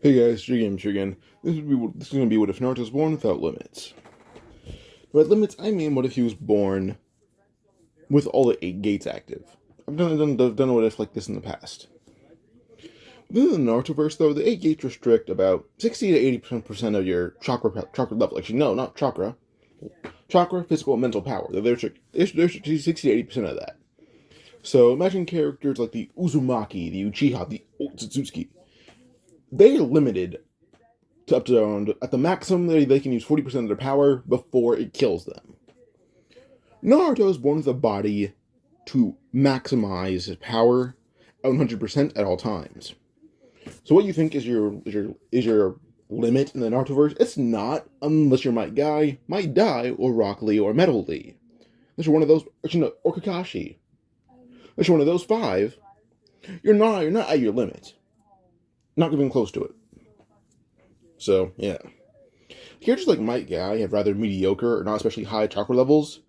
Hey guys, J-Games here again. This is gonna be what if Naruto was born without limits. By limits, I mean what if he was born with all the 8 gates active. I've done a what if like this in the past. Within the Naruto-verse, though, the 8 gates restrict about 60 to 80% of your chakra level. Actually, no, not chakra. Chakra, physical, and mental power. They're 60 to 80% of that. So imagine characters like the Uzumaki, the Uchiha, the Otsutsuki. They're limited to up to around, at the maximum they can use 40% of their power before it kills them. Naruto is born with a body to maximize his power at 100% at all times. So what you think is your limit in the Narutoverse? It's not, unless you're Might Guy, Might Die, or Rock Lee, or Metal Lee. Unless you're one of those, actually no, or Kakashi. Unless you're one of those 5, you're not at your limit. Not even close to it. So yeah. Characters like Might Guy have rather mediocre or not especially high chakra levels.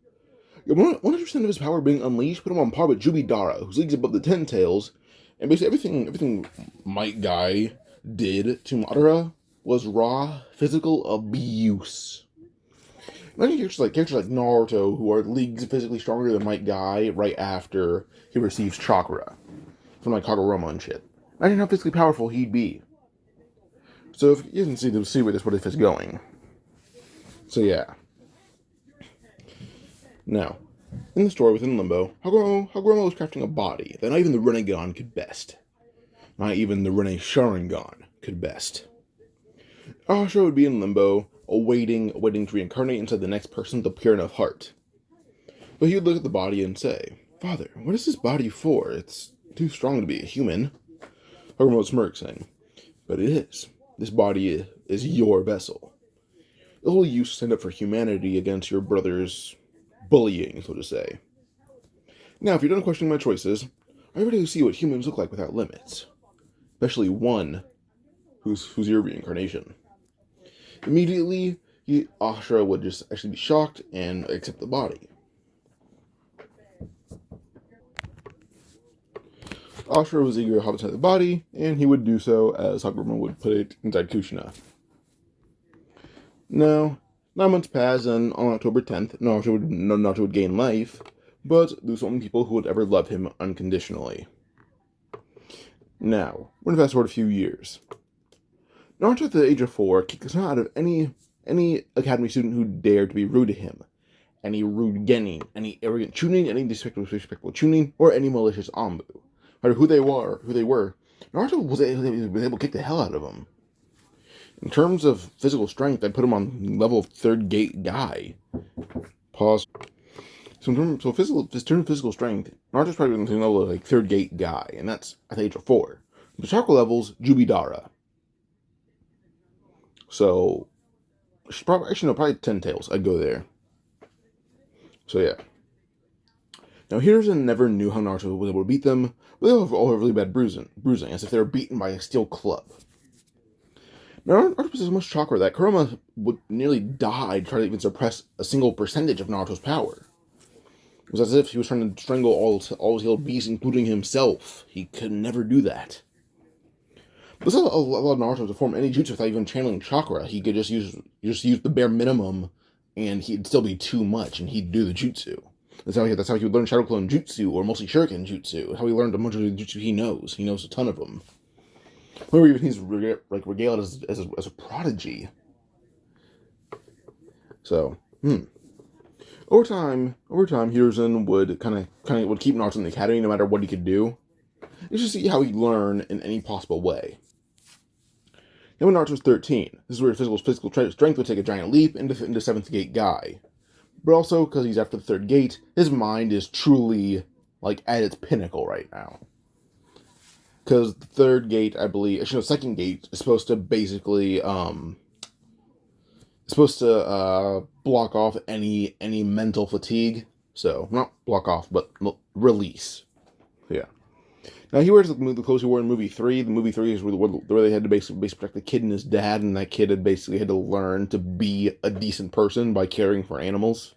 100% of his power being unleashed put him on par with Jubidara, whose leagues above the Ten Tails, and basically everything Might Guy did to Madara was raw physical abuse. Imagine characters like Naruto, who are leagues physically stronger than Might Guy right after he receives chakra from like Kagurama and shit. Imagine how physically powerful he'd be. So if you can see where this what if is going. So yeah. Now, in the story within Limbo, Hagoromo was crafting a body that not even the Rinnegan could best. Not even the Rinne Sharingan could best. Ashura would be in Limbo, awaiting to reincarnate into the next person with a pure enough heart. But he would look at the body and say, "Father, what is this body for? It's too strong to be a human." Hagoromo would smirk, saying, "But it is. This body is your vessel. It will use to stand up for humanity against your brother's bullying, so to say. Now, if you're done questioning my choices, are you ready to see what humans look like without limits? Especially one who's your reincarnation." Immediately, Ashura would just actually be shocked and accept the body. Ashura was eager to hop inside the body, and he would do so as Hagoromo would put it inside Kushina. Now, 9 months passed, and on October 10th, Naruto would gain life, but lose only people who would ever love him unconditionally. Now, we're going to fast forward a few years. Naruto at the age of 4 kicked the snot out of any academy student who dared to be rude to him. Any rude genin, any arrogant chunin, any disrespectful chunin, or any malicious ambu. No matter who they were, Naruto was able to kick the hell out of them. In terms of physical strength, I'd put him on level of 3rd gate guy. Pause. So in terms of physical strength, Naruto's probably on the level of like 3rd gate guy, and that's at the age of 4. The chakra levels, Jubidara. So, probably 10 tails. I'd go there. So yeah. Now Hiruzen never knew how Naruto was able to beat them, but they all have really bad bruising, as if they were beaten by a steel club. Naruto possessed so much chakra that Kurama would nearly die trying to even suppress a single percentage of Naruto's power. It was as if he was trying to strangle all his little beasts, including himself. He could never do that. This allowed Naruto to form any jutsu without even channeling chakra. He could just use the bare minimum, and he'd still be too much, and he'd do the jutsu. That's how he would learn Shadow Clone Jutsu, or mostly Shuriken Jutsu. How he learned a bunch of the jutsu he knows. He knows a ton of them. Or even he's regaled as a prodigy. So, over time, Hiruzen would kind of keep Naruto in the academy no matter what he could do. You should see how he'd learn in any possible way. Then when Naruto was 13, this is where physical strength would take a giant leap into 7th gate guy. But also, because he's after the 3rd gate, his mind is truly, like, at its pinnacle right now. Because the 3rd gate, I believe, actually, the 2nd gate is supposed to basically, block off any mental fatigue. So, not block off, but release. Yeah. Now, he wears the clothes he wore in movie 3. The movie 3 is where they had to basically protect the kid and his dad, and that kid had to learn to be a decent person by caring for animals.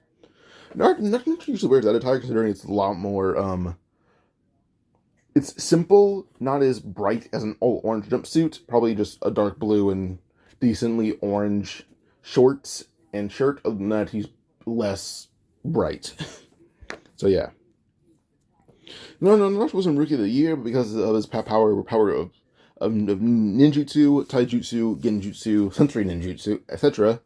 Naruto usually wears that attire, considering it's a lot more, It's simple, not as bright as an all orange jumpsuit, probably just a dark blue and decently orange shorts and shirt. Other than that, he's less bright. So yeah. No, Naruto wasn't Rookie of the Year because of his power of ninjutsu, taijutsu, genjutsu, sensory ninjutsu, etc.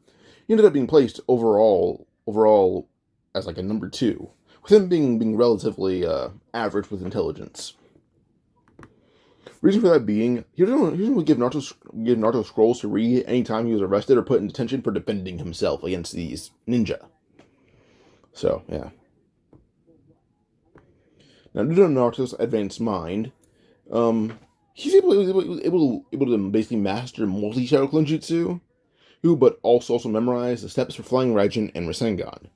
He ended up being placed overall as like a number 2, with him being relatively average with intelligence. Reason for that being, he would give Naruto scrolls to read anytime he was arrested or put in detention for defending himself against these ninja. So, yeah. Now, due to Naruto's advanced mind, he's able to basically master multi-shadow clenjutsu, but also memorize the steps for Flying Raijin and Rasengan.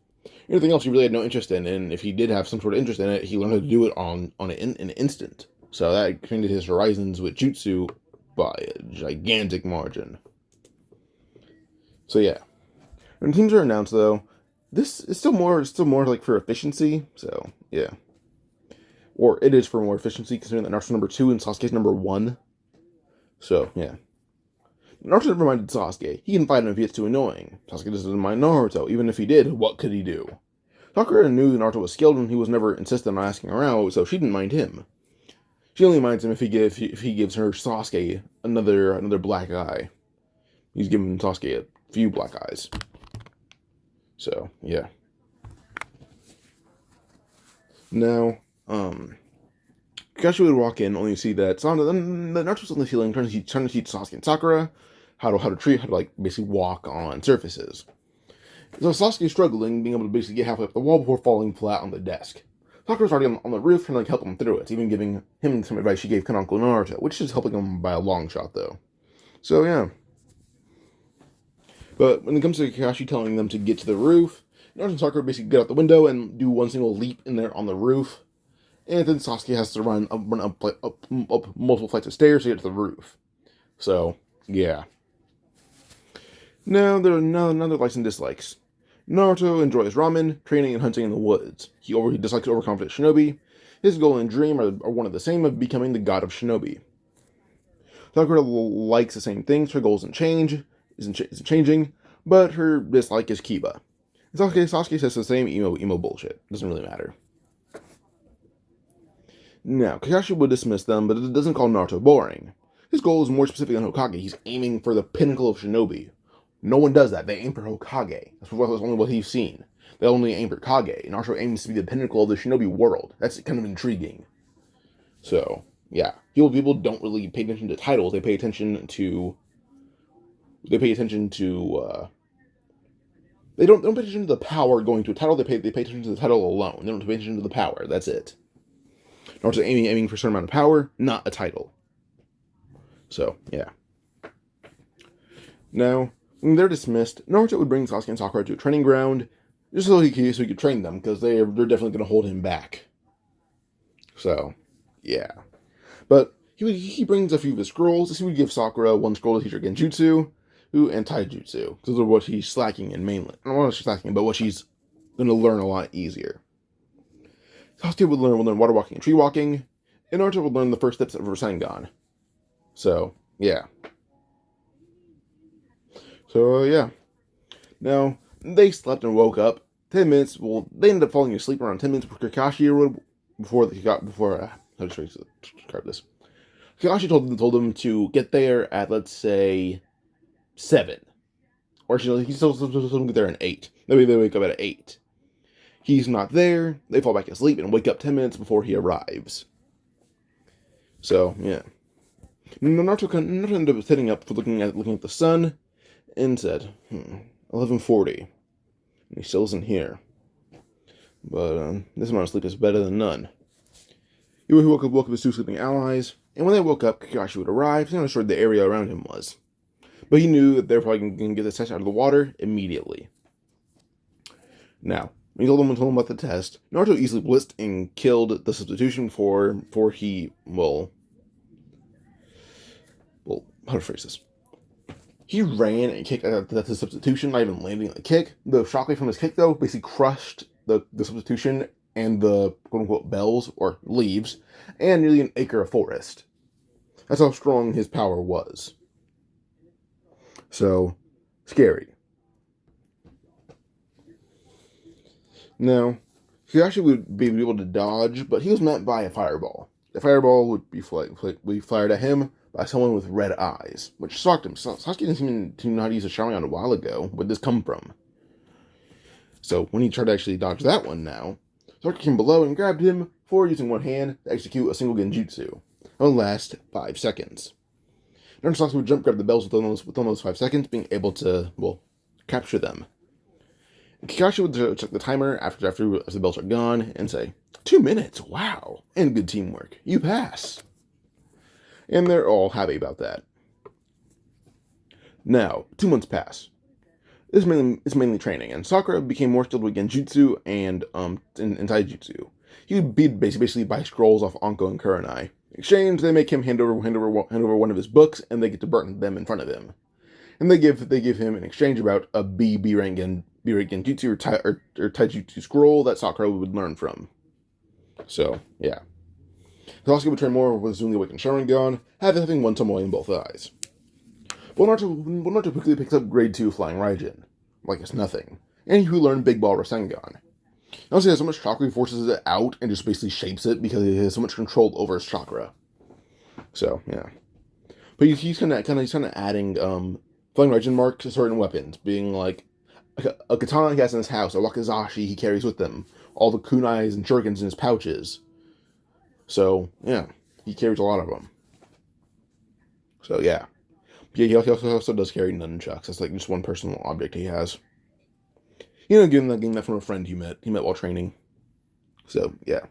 Anything else he really had no interest in, and if he did have some sort of interest in it, he learned how to do it on an instant. So that expanded his horizons with jutsu by a gigantic margin. So yeah. When teams are announced, though, this is still more like for efficiency. So yeah, or it is for more efficiency considering that Naruto's number 2 and Sasuke's number 1. So yeah. Naruto never minded Sasuke. He can fight him if he gets too annoying. Sasuke doesn't mind Naruto. Even if he did, what could he do? Sakura knew Naruto was skilled and he was never insistent on asking around, so she didn't mind him. She only minds him if he gives her Sasuke another black eye. He's given Sasuke a few black eyes. So, yeah. Now, Kakashi would walk in only to see that Naruto's on the ceiling trying to teach Sasuke and Sakura how to basically walk on surfaces. So Sasuke's struggling, being able to basically get halfway up the wall before falling flat on the desk. Sakura's already on the roof trying to help him through it, even giving him some advice she gave Kanako Naruto, which is helping him by a long shot, though. So, yeah. But when it comes to Kakashi telling them to get to the roof, Naruto and Sakura basically get out the window and do one single leap in there on the roof, and then Sasuke has to run up multiple flights of stairs to get to the roof. So, yeah. Now, there are another likes and dislikes. Naruto enjoys ramen, training, and hunting in the woods. He dislikes overconfident shinobi. His goal and dream are one of the same of becoming the god of shinobi. Sakura likes the same things. Her goal isn't changing, but her dislike is Kiba. Sasuke says the same emo bullshit. Doesn't really matter. Now, Kakashi would dismiss them, but it doesn't call Naruto boring. His goal is more specific than Hokage. He's aiming for the pinnacle of shinobi. No one does that. They aim for Hokage. That's only what he's seen. They only aim for Kage. Naruto aims to be the pinnacle of the shinobi world. That's kind of intriguing. So, yeah. People don't really pay attention to titles. They pay attention to... They don't pay attention to the power going to a title. They pay attention to the title alone. They don't pay attention to the power. That's it. Naruto's aiming for a certain amount of power, not a title. So, yeah. Now... When they're dismissed, Naruto would bring Sasuke and Sakura to a training ground just so he could train them, because they're definitely going to hold him back. So, yeah. But he brings a few of his scrolls. He would give Sakura one scroll to teach her Genjutsu and Taijutsu. Those are what she's slacking in mainland. Not what she's slacking, but what she's going to learn a lot easier. Sasuke would learn water walking and tree walking, and Naruto would learn the first steps of Rasengan. So, yeah. So, yeah. Now, they slept and woke up 10 minutes. Well, they ended up falling asleep around 10 minutes before Kakashi how to describe this. Kakashi told them to get there at, let's say, 7. Or he still told them to get there at 8. Maybe they wake up at 8. He's not there. They fall back asleep and wake up 10 minutes before he arrives. So, yeah. Naruto ended up sitting up for looking at the sun. And said, 11:40. And he still isn't here. But this amount of sleep is better than none. He woke up his 2 sleeping allies, and when they woke up, Kakashi would arrive, and how sure the area around him was. But he knew that they were probably going to get the test out of the water immediately. Now, when he told him about the test, Naruto easily blitzed and killed the substitution before he, how to phrase this? He ran and kicked at the substitution, not even landing the kick. The shockwave from his kick, though, basically crushed the substitution and the quote-unquote bells, or leaves, and nearly an acre of forest. That's how strong his power was. So, scary. Now, he actually would be able to dodge, but he was met by a fireball. The fireball would be fired at him by someone with red eyes, which shocked him. Sasuke didn't seem to know how to use a Sharingan a while ago. Where'd this come from? So when he tried to actually dodge that one now, Sasuke came below and grabbed him for using one hand to execute a single genjutsu. It will last 5 seconds. Then Sasuke would jump grab the bells within those 5 seconds, being able to, capture them. Kakashi would check the timer after the bells are gone and say, 2 minutes, wow, and good teamwork, you pass. And they're all happy about that. Now, 2 months pass. It's mainly training, and Sakura became more skilled with Genjutsu and in Taijutsu. He would basically buy scrolls off Anko and Kurenai. In exchange, they make him hand over one of his books, and they get to burn them in front of him. And they give him in exchange about a B rank Genjutsu or Taijutsu scroll that Sakura would learn from. So, yeah. Sasuke would train more with Zuni Awakened Sharingan, having one Tomoe in both eyes. But Naruto quickly picks up grade 2 Flying Raijin, like it's nothing, and he learned Big Ball Rasengan. He also has so much chakra he forces it out and just basically shapes it because he has so much control over his chakra. So, yeah. But he's kind of adding Flying Raijin marks to certain weapons, being like a katana he has in his house, a wakizashi he carries with him, all the kunais and shurikens in his pouches. So, yeah, he carries a lot of them. So, yeah. Yeah, he also does carry nunchucks. That's like just one personal object he has. Getting that from a friend he met while training. So, yeah.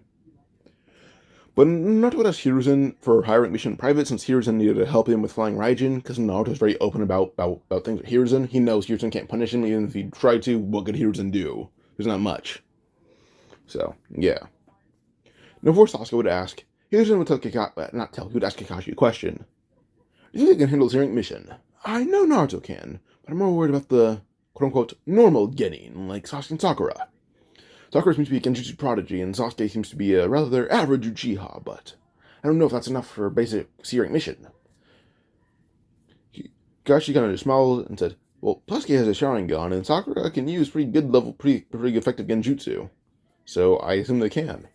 But Naruto asked Hiruzen for higher mission private, since Hiruzen needed to help him with Flying Raijin, because Naruto's very open about things with Hiruzen. He knows Hiruzen can't punish him, even if he tried to. What could Hiruzen do? There's not much. So, yeah. Now, before Sasuke would ask, Hiruzen would he would ask Kakashi a question. Do you think he can handle Zero mission? I know Naruto can, but I'm more worried about the quote-unquote normal Genin, like Sasuke and Sakura. Sakura seems to be a Genjutsu prodigy, and Sasuke seems to be a rather average Uchiha, but I don't know if that's enough for a basic C-rank mission. Kakashi kind of just smiled and said, well, Sasuke has a Sharingan, and Sakura can use pretty effective Genjutsu, so I assume they can.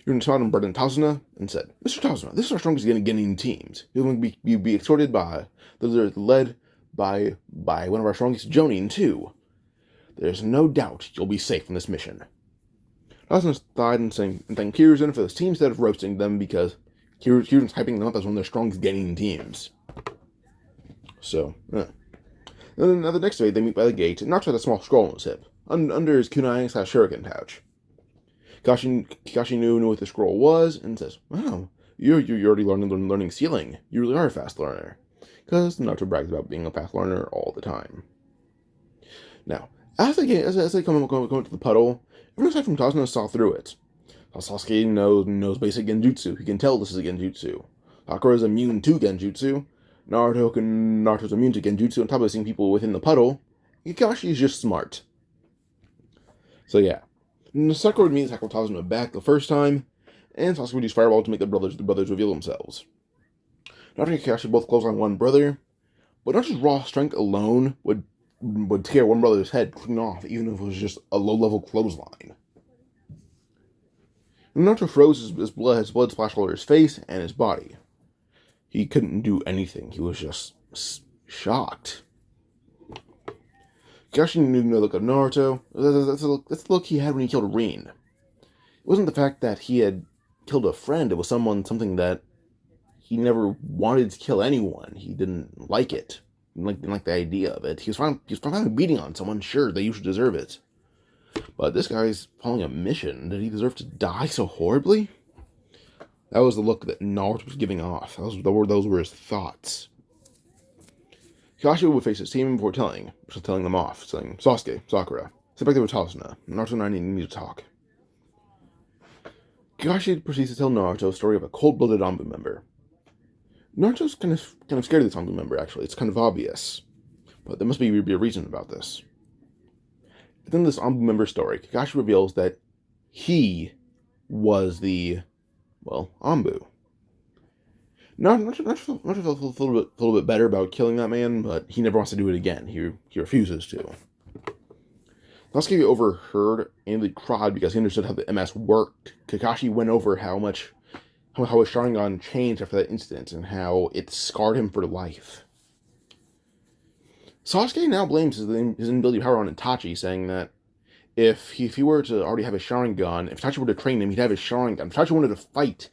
Yurin smiled and brought in Tazuna and said, Mr. Tazuna, this is our strongest Genin teams. He will be escorted by those are led by one of our strongest Jonin, too. There's no doubt you'll be safe in this mission. Tazuna sighed and thanked Hiruzen for this team instead of roasting them, because Hiruzen's hyping them up as one of their strongest Genin teams. So, Then the next day, they meet by the gate, and Naruto had a small scroll on his hip, under his kunai/shuriken pouch. Kakashi knew what the scroll was, and says, wow, you're already learning sealing. You really are a fast learner. Because Naruto brags about being a fast learner all the time. Now, as they come to the puddle, everyone aside from Tazuna saw through it. Sasuke knows basic Genjutsu. He can tell this is a Genjutsu. Sakura is immune to Genjutsu. Naruto's immune to Genjutsu, on top of seeing people within the puddle. Kakashi is just smart. So yeah. Sakura would meet Tazuna back the first time, and Sasuke would use Fireball to make the brothers reveal themselves. Naruto and Kakashi both close on one brother, but Naruto's raw strength alone would tear one brother's head clean off, even if it was just a low-level clothesline. When Naruto froze, his blood splashed all over his face and his body. He couldn't do anything. He was just shocked. Kakashi knew the look of Naruto. That's the look he had when he killed Rin. It wasn't the fact that he had killed a friend. It was something that he never wanted to kill anyone. He didn't like it. He didn't like the idea of it. He was finally beating on someone. Sure, they usually deserve it. But this guy's following a mission. Did he deserve to die so horribly? That was the look that Naruto was giving off. Those were his thoughts. Kakashi would face his team before telling them off, saying, Sasuke, Sakura, sit back there with Tazuna. Naruto and I need to talk. Kakashi proceeds to tell Naruto a story of a cold-blooded Anbu member. Naruto's kind of scared of this Anbu member, actually. It's kind of obvious. But there must be a reason about this. Within this Anbu member story, Kakashi reveals that he was the, well, Anbu. Not feel a little bit better about killing that man, but he never wants to do it again. He refuses to. Sasuke overheard and cried because he understood how the MS worked. Kakashi went over how his Sharingan changed after that incident and how it scarred him for life. Sasuke now blames his inability to power on Itachi, saying that if he were to already have a Sharingan, if Itachi were to train him, he'd have his Sharingan. If Itachi wanted to fight,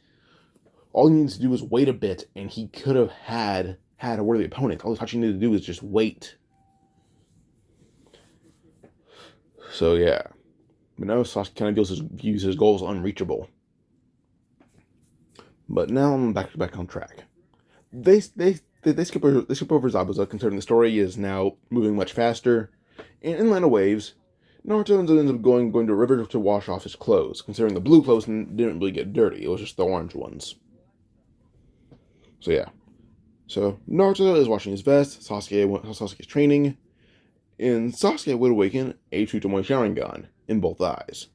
all he needs to do was wait a bit, and he could have had a worthy opponent. All Itachi needed to do was just wait. So yeah, but now Sasuke kind of views his goals unreachable. But now I'm back on track. They skip over Zabuza, considering the story is now moving much faster. And in Line of Waves, Naruto ends up going to a river to wash off his clothes, considering the blue clothes didn't really get dirty. It was just the orange ones. So yeah. So Naruto is washing his vest, Sasuke's training, and Sasuke would awaken a Tsutomu Sharingan in both eyes.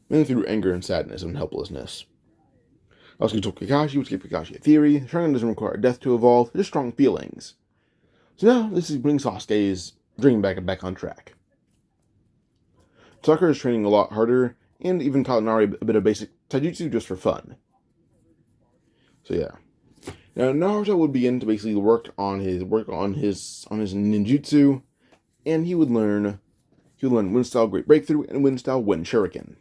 Mainly through anger and sadness and helplessness. Sasuke told Kakashi, which gave Kakashi a theory. Sharingan doesn't require death to evolve, just strong feelings. So now this is bringing Sasuke's dream back on track. Sakura is training a lot harder, and even taught Nari a bit of basic taijutsu just for fun. So yeah. Now Naruto would begin to basically work on his ninjutsu, and he would learn Wind Style Great Breakthrough and Wind Style Wind Shuriken.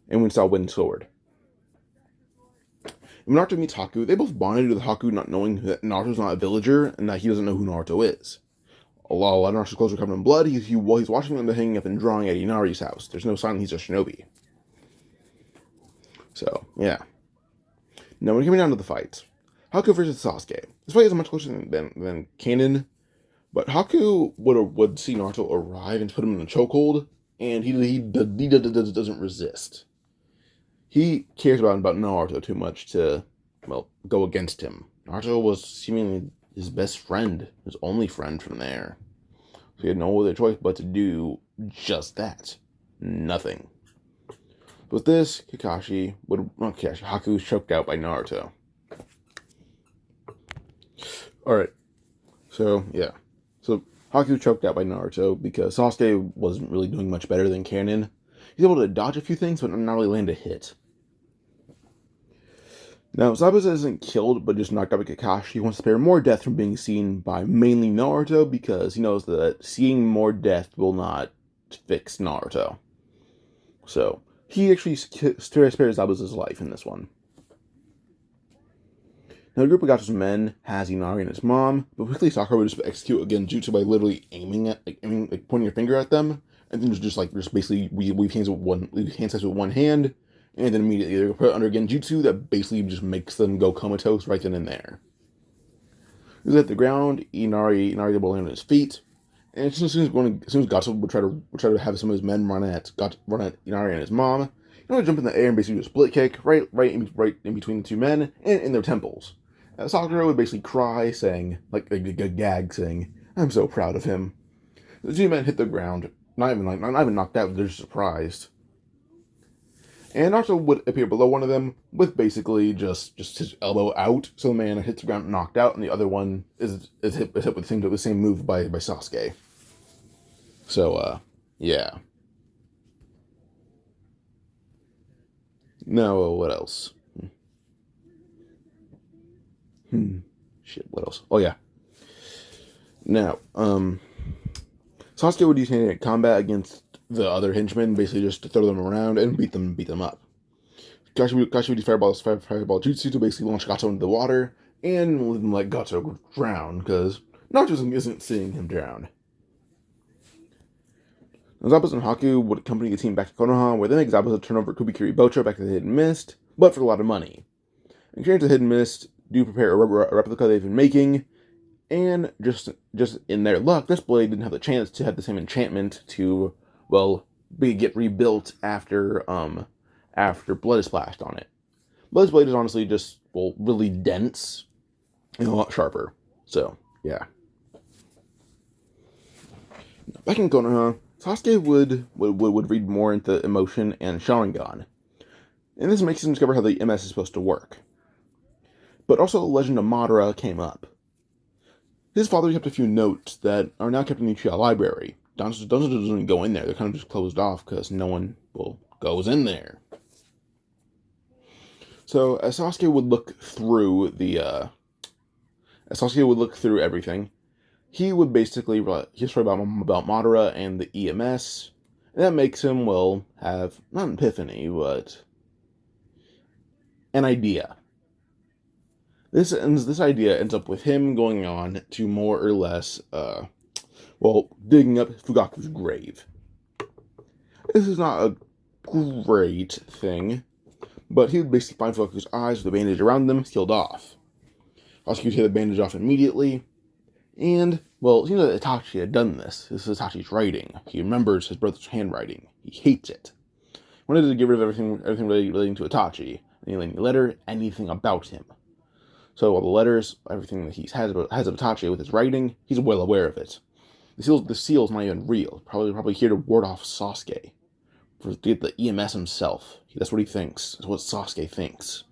And Wind Style Wind Sword. When Naruto meets Haku, they both bonded with Haku not knowing that Naruto's not a villager and that he doesn't know who Naruto is. A lot of Naruto's clothes are covered in blood. He's watching them hanging up and drawing at Inari's house. There's no sign he's a shinobi. So, yeah. Now, when coming down to the fights, Haku versus Sasuke. This fight is much closer than canon, but Haku would see Naruto arrive and put him in a chokehold, and he doesn't resist. He cares about Naruto too much to, well, go against him. Naruto was seemingly his best friend, his only friend from there. So he had no other choice but to do just that. Nothing. With this, Haku was choked out by Naruto. Alright. So, yeah. So, Haku choked out by Naruto because Sasuke wasn't really doing much better than canon. He's able to dodge a few things, but not really land a hit. Now, Zabuza isn't killed, but just knocked out by Kakashi. He wants to spare more death from being seen by mainly Naruto, because he knows that seeing more death will not fix Naruto. So, he actually spares Zabuza's life in this one. Now, the group of Gacho's men has Inari and his mom, but quickly Sakura would just execute a genjutsu by literally pointing your finger at them, and then just basically weave hands with one hand, and then immediately they put it under genjutsu that basically just makes them go comatose right then and there. He was at the ground. Inari will land on his feet, and as soon as Gacho would try to have some of his men run at Inari and his mom, he would jump in the air and basically do a split kick right in between the two men and in their temples. Sakura would basically cry, saying, like a gag, saying, "I'm so proud of him." The two men hit the ground, not even knocked out, they're just surprised. And Naruto would appear below one of them with basically just his elbow out, so the man hits the ground knocked out, and the other one is hit with the same move by Sasuke. So, yeah. Now, what else? Shit, what else? Oh, yeah. Now, Sasuke would use hand-to-hand combat against the other henchmen, basically just to throw them around and beat them up. Kakashi would use fireball jutsu to basically launch Gato into the water and let Gato drown, because Naruto isn't seeing him drown. Zabuza and Haku would accompany the team back to Konoha, where they make Zabuza turn over Kubikiri Bocho back to the Hidden Mist, but for a lot of money. In exchange for the Hidden Mist, do prepare a replica they've been making, and just in their luck, this blade didn't have the chance to have the same enchantment to, well, get rebuilt after blood is splashed on it. Blood's blade is honestly just, well, really dense and a lot sharper. So, yeah. Back in Konoha, Sasuke would read more into emotion and Sharingan, and this makes him discover how the MS is supposed to work. But also the legend of Madara came up. His father kept a few notes that are now kept in the Uchiha library. Danzo doesn't even go in there, they're kind of just closed off because no one, goes in there. So as Sasuke would look through everything, he would basically write history about Madara and the EMS, and that makes him, have, not an epiphany, but an idea. This idea ends up with him going on to more or less, digging up Fugaku's grave. This is not a great thing, but he would basically find Fugaku's eyes with a bandage around them, sealed off. Sasuke would take the bandage off immediately, and, he knew that Itachi had done this. This is Itachi's writing. He remembers his brother's handwriting. He hates it. He wanted to get rid of everything relating to Itachi. Any letter, anything about him. So all the letters, everything that he has of Itachi with his writing, he's well aware of it. The seal's not even real. Probably here to ward off Sasuke. To get the EMS himself. That's what he thinks. That's what Sasuke thinks.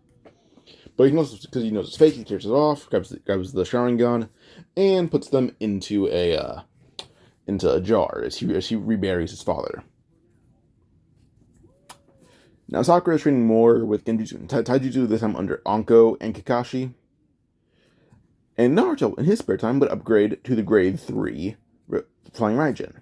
But because he knows it's fake, he tears it off, grabs the Sharingan, and puts them into a jar as he reburies his father. Now Sakura is training more with Genjutsu and Taijutsu, this time under Anko and Kakashi. And Naruto, in his spare time, would upgrade to the grade 3 Flying Raijin.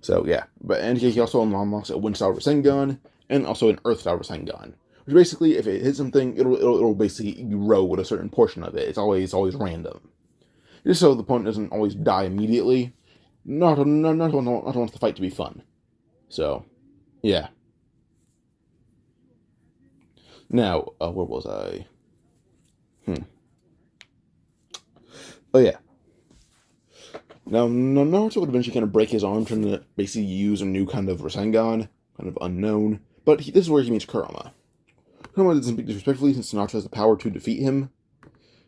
So, yeah. And he also unlocks a Wind-style Rasengan, and also an Earth-style Rasengan. Which basically, if it hits something, it'll basically grow with a certain portion of it. It's always random. Just so the opponent doesn't always die immediately. Naruto wants the fight to be fun. So, yeah. Now, where was I? Oh, yeah. Now, Naruto would eventually kind of break his arm, trying to basically use a new kind of Rasengan, kind of unknown. But this is where he meets Kurama. Kurama doesn't speak disrespectfully, since Naruto has the power to defeat him.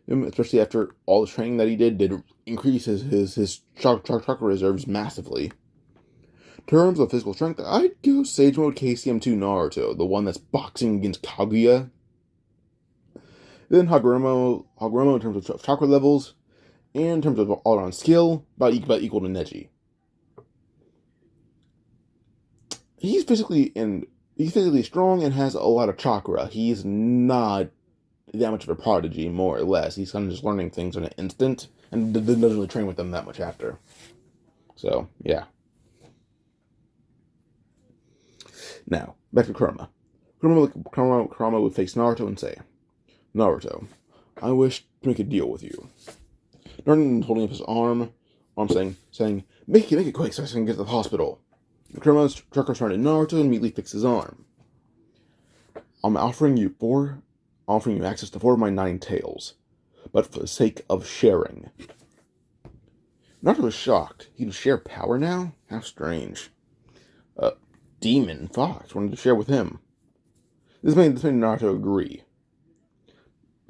Especially after all the training that he did increase his chakra reserves massively. In terms of physical strength, I'd go Sage Mode KCM2 Naruto, the one that's boxing against Kaguya. Then Hagoromo in terms of chakra levels, and in terms of all-around skill, about equal to Neji. He's physically strong and has a lot of chakra. He's not that much of a prodigy, more or less. He's kind of just learning things in an instant, and doesn't really train with them that much after. So, yeah. Now, back to Kurama. Kurama would face Naruto and say, Naruto, I wish to make a deal with you. Naruto holding up his arm saying, make it quick so I can get to the hospital. Kurama's chakra started Naruto and immediately fixed his arm. I'm offering you access to 4 of my 9 tails, but for the sake of sharing. Naruto was shocked. He can share power now? How strange. Demon Fox wanted to share with him. This made Naruto agree.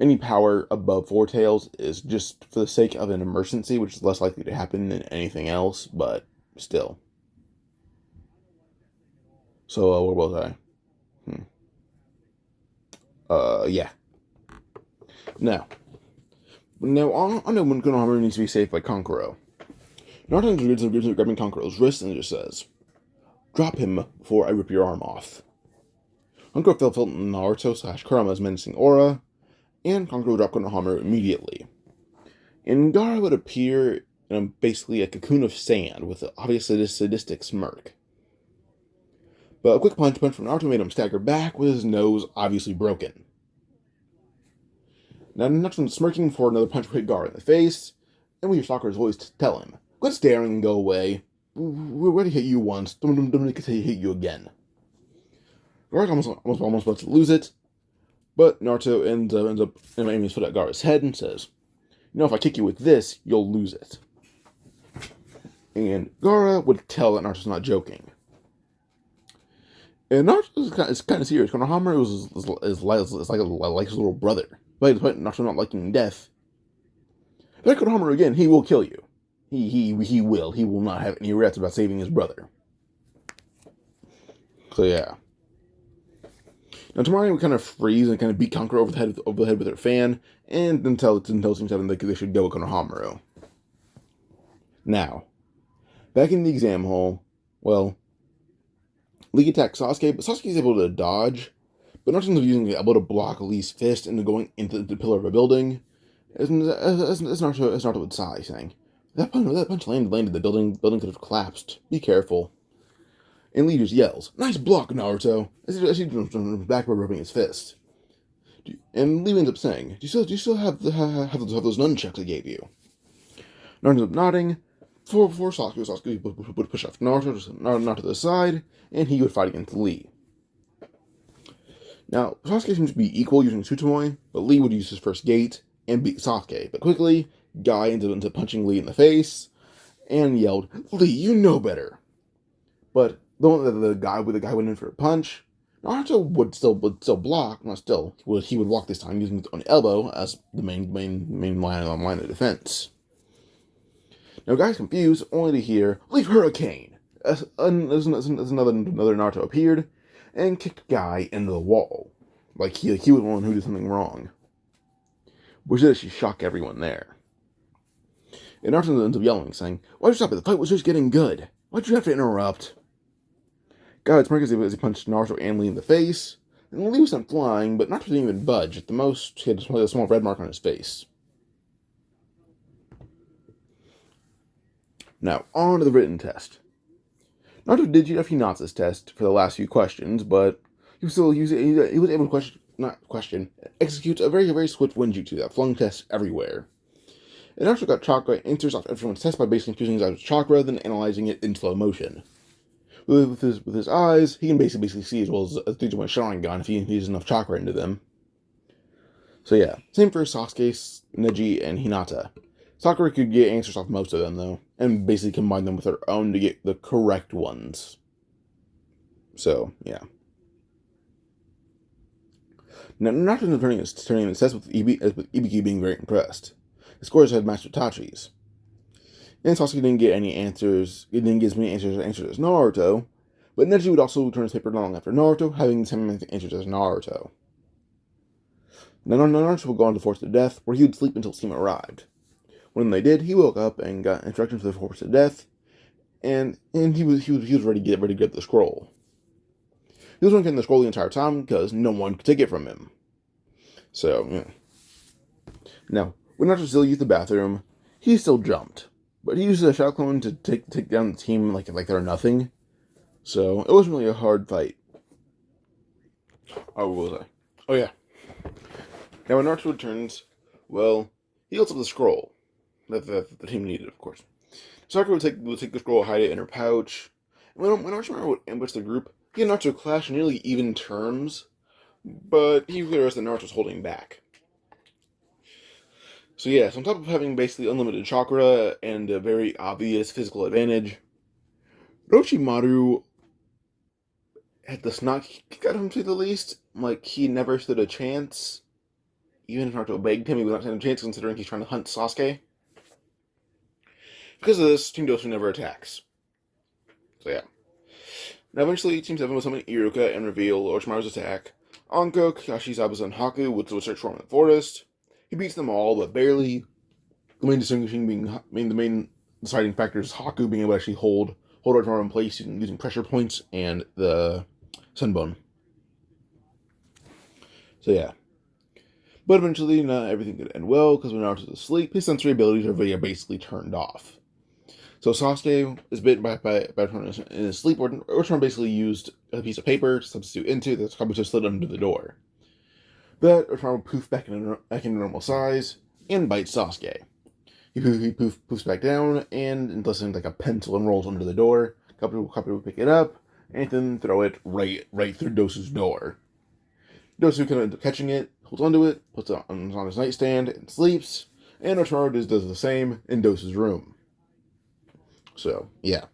Any power above 4 tails is just for the sake of an emergency, which is less likely to happen than anything else, but still. So, where was I? Yeah. Now I know when Konohamaru needs to be saved by Kankuro. Naruto gives grabbing Kankuro's wrist and just says, drop him before I rip your arm off. Kankuro felt Naruto / Kurama's menacing aura, and Kankuro would drop Konohamaru immediately. And Gaara would appear in basically a cocoon of sand with an obviously sadistic smirk. But a quick punch from Naruto made him stagger back with his nose obviously broken. Now Naruto's smirking before another punch would hit Gaara in the face, and we hear Sakura's voice tell him, quit staring and go away. We already hit you once, don't make it hit you again. Gaara's almost about to lose it, but Naruto ends up aiming his foot at Gaara's head and says, if I kick you with this, you'll lose it. And Gaara would tell that Naruto's not joking. And Naruto is kind of serious. Konohamaru is like his little brother. But despite Naruto not liking death, if I Konohamaru again, he will kill you. He will. He will not have any regrets about saving his brother. So yeah. Now tomorrow we kind of freeze and kind of beat Conqueror over the head with her fan, and then tell Team 7 they should go with Konohamaru. Now, back in the exam hall, well, Lee attacks Sasuke, but Sasuke is able to dodge, but not in using the elbow to block Lee's fist and going into the pillar of a building. As Naruto would sigh, saying, that punch landed, the building could have collapsed. Be careful. And Lee just yells, "Nice block, Naruto!" as he jumps back by rubbing his fist. And Lee ends up saying, Do you still have those nunchucks I gave you?" Naruto ends up nodding. For Sasuke would push off Naruto to the side, and he would fight against Lee. Now, Sasuke seems to be equal using Tsutomu, but Lee would use his first gate and beat Sasuke. But quickly, Guy ended up punching Lee in the face and yelled, "Lee, you know better!" But the guy went in for a punch. Naruto would still block, he would block this time using his own elbow as the main line of defense. Now, Guy's confused, only to hear, "Leave Hurricane!" As another Naruto appeared and kicked Guy into the wall, like he was the one who did something wrong, which did actually shock everyone there. And Naruto ends up yelling, saying, "Why'd you stop it? The fight was just getting good. Why'd you have to interrupt?" Guy was smart as he punched Naruto and Lee in the face, and Lee was sent flying, but Naruto didn't even budge. At the most, he had a small red mark on his face. Now, on to the written test. Naruto did cheat Hinata's test for the last few questions, but he was able to execute a very, very swift Winjutsu that flung tests everywhere. And Naruto got chakra answers off everyone's test by basically fusing his eyes with chakra, then analyzing it in slow motion. With his eyes, he can basically see as well as things with a Sharingan if he uses enough chakra into them. So yeah, same for Sasuke, Neji, and Hinata. Sakura could get answers off most of them, though, and basically combine them with her own to get the correct ones. So, yeah. Now, not turning his test with Ibiki being very impressed. The scores had matched Itachi's. And Sasuke didn't get any answers. He didn't get as many answers as Naruto, but Neji would also turn his paper long after Naruto, having the same answers as Naruto. Now, Naruto would go on to force to death, where he would sleep until Steam arrived. When they did, he woke up and got instructions for the force to death, and he was ready to get the scroll. He was getting the scroll the entire time because no one could take it from him. So, yeah. Now, when Naruto still used the bathroom, he still jumped, but he used a shadow clone to take down the team like they're nothing. So it wasn't really a hard fight. Oh, what was I? Oh yeah. Now when Naruto returns, well, he holds up the scroll that the team needed, of course. Sakura would take the scroll, hide it in her pouch. And when Orochimaru would ambush the group, he and Naruto clash in nearly even terms, but he realized that Naruto was holding back. So yes, on top of having basically unlimited chakra and a very obvious physical advantage, Orochimaru had the snot kicked out of him, to the least. Like, he never stood a chance. Even if Naruto begged him, he was not standing a chance, considering he's trying to hunt Sasuke. Because of this, Team Dosu never attacks. So yeah. Now eventually, Team 7 will summon Iruka and reveal Orochimaru's attack. Anko, Kakashi, Zabuza, and Haku would search for him in the forest. He beats them all, but barely. The main deciding factor is Haku being able to actually hold Orochimaru in place using pressure points and the Sunbone. So yeah. But eventually, not everything could end well, because when Naruto's asleep, his sensory abilities are basically turned off. So Sasuke is bitten by Orochimaru in his sleep. Orochimaru basically used a piece of paper to substitute into the Kabuto slid under the door. But Orochimaru poofed back into normal size and bites Sasuke. He poofs back down and listens like a pencil and rolls under the door. Kabuto will pick it up and then throw it right through Dosu's door. Dosu can end up catching it, holds onto it, puts it on his nightstand, and sleeps. And Orochimaru does the same in Dosu's room. So, yeah.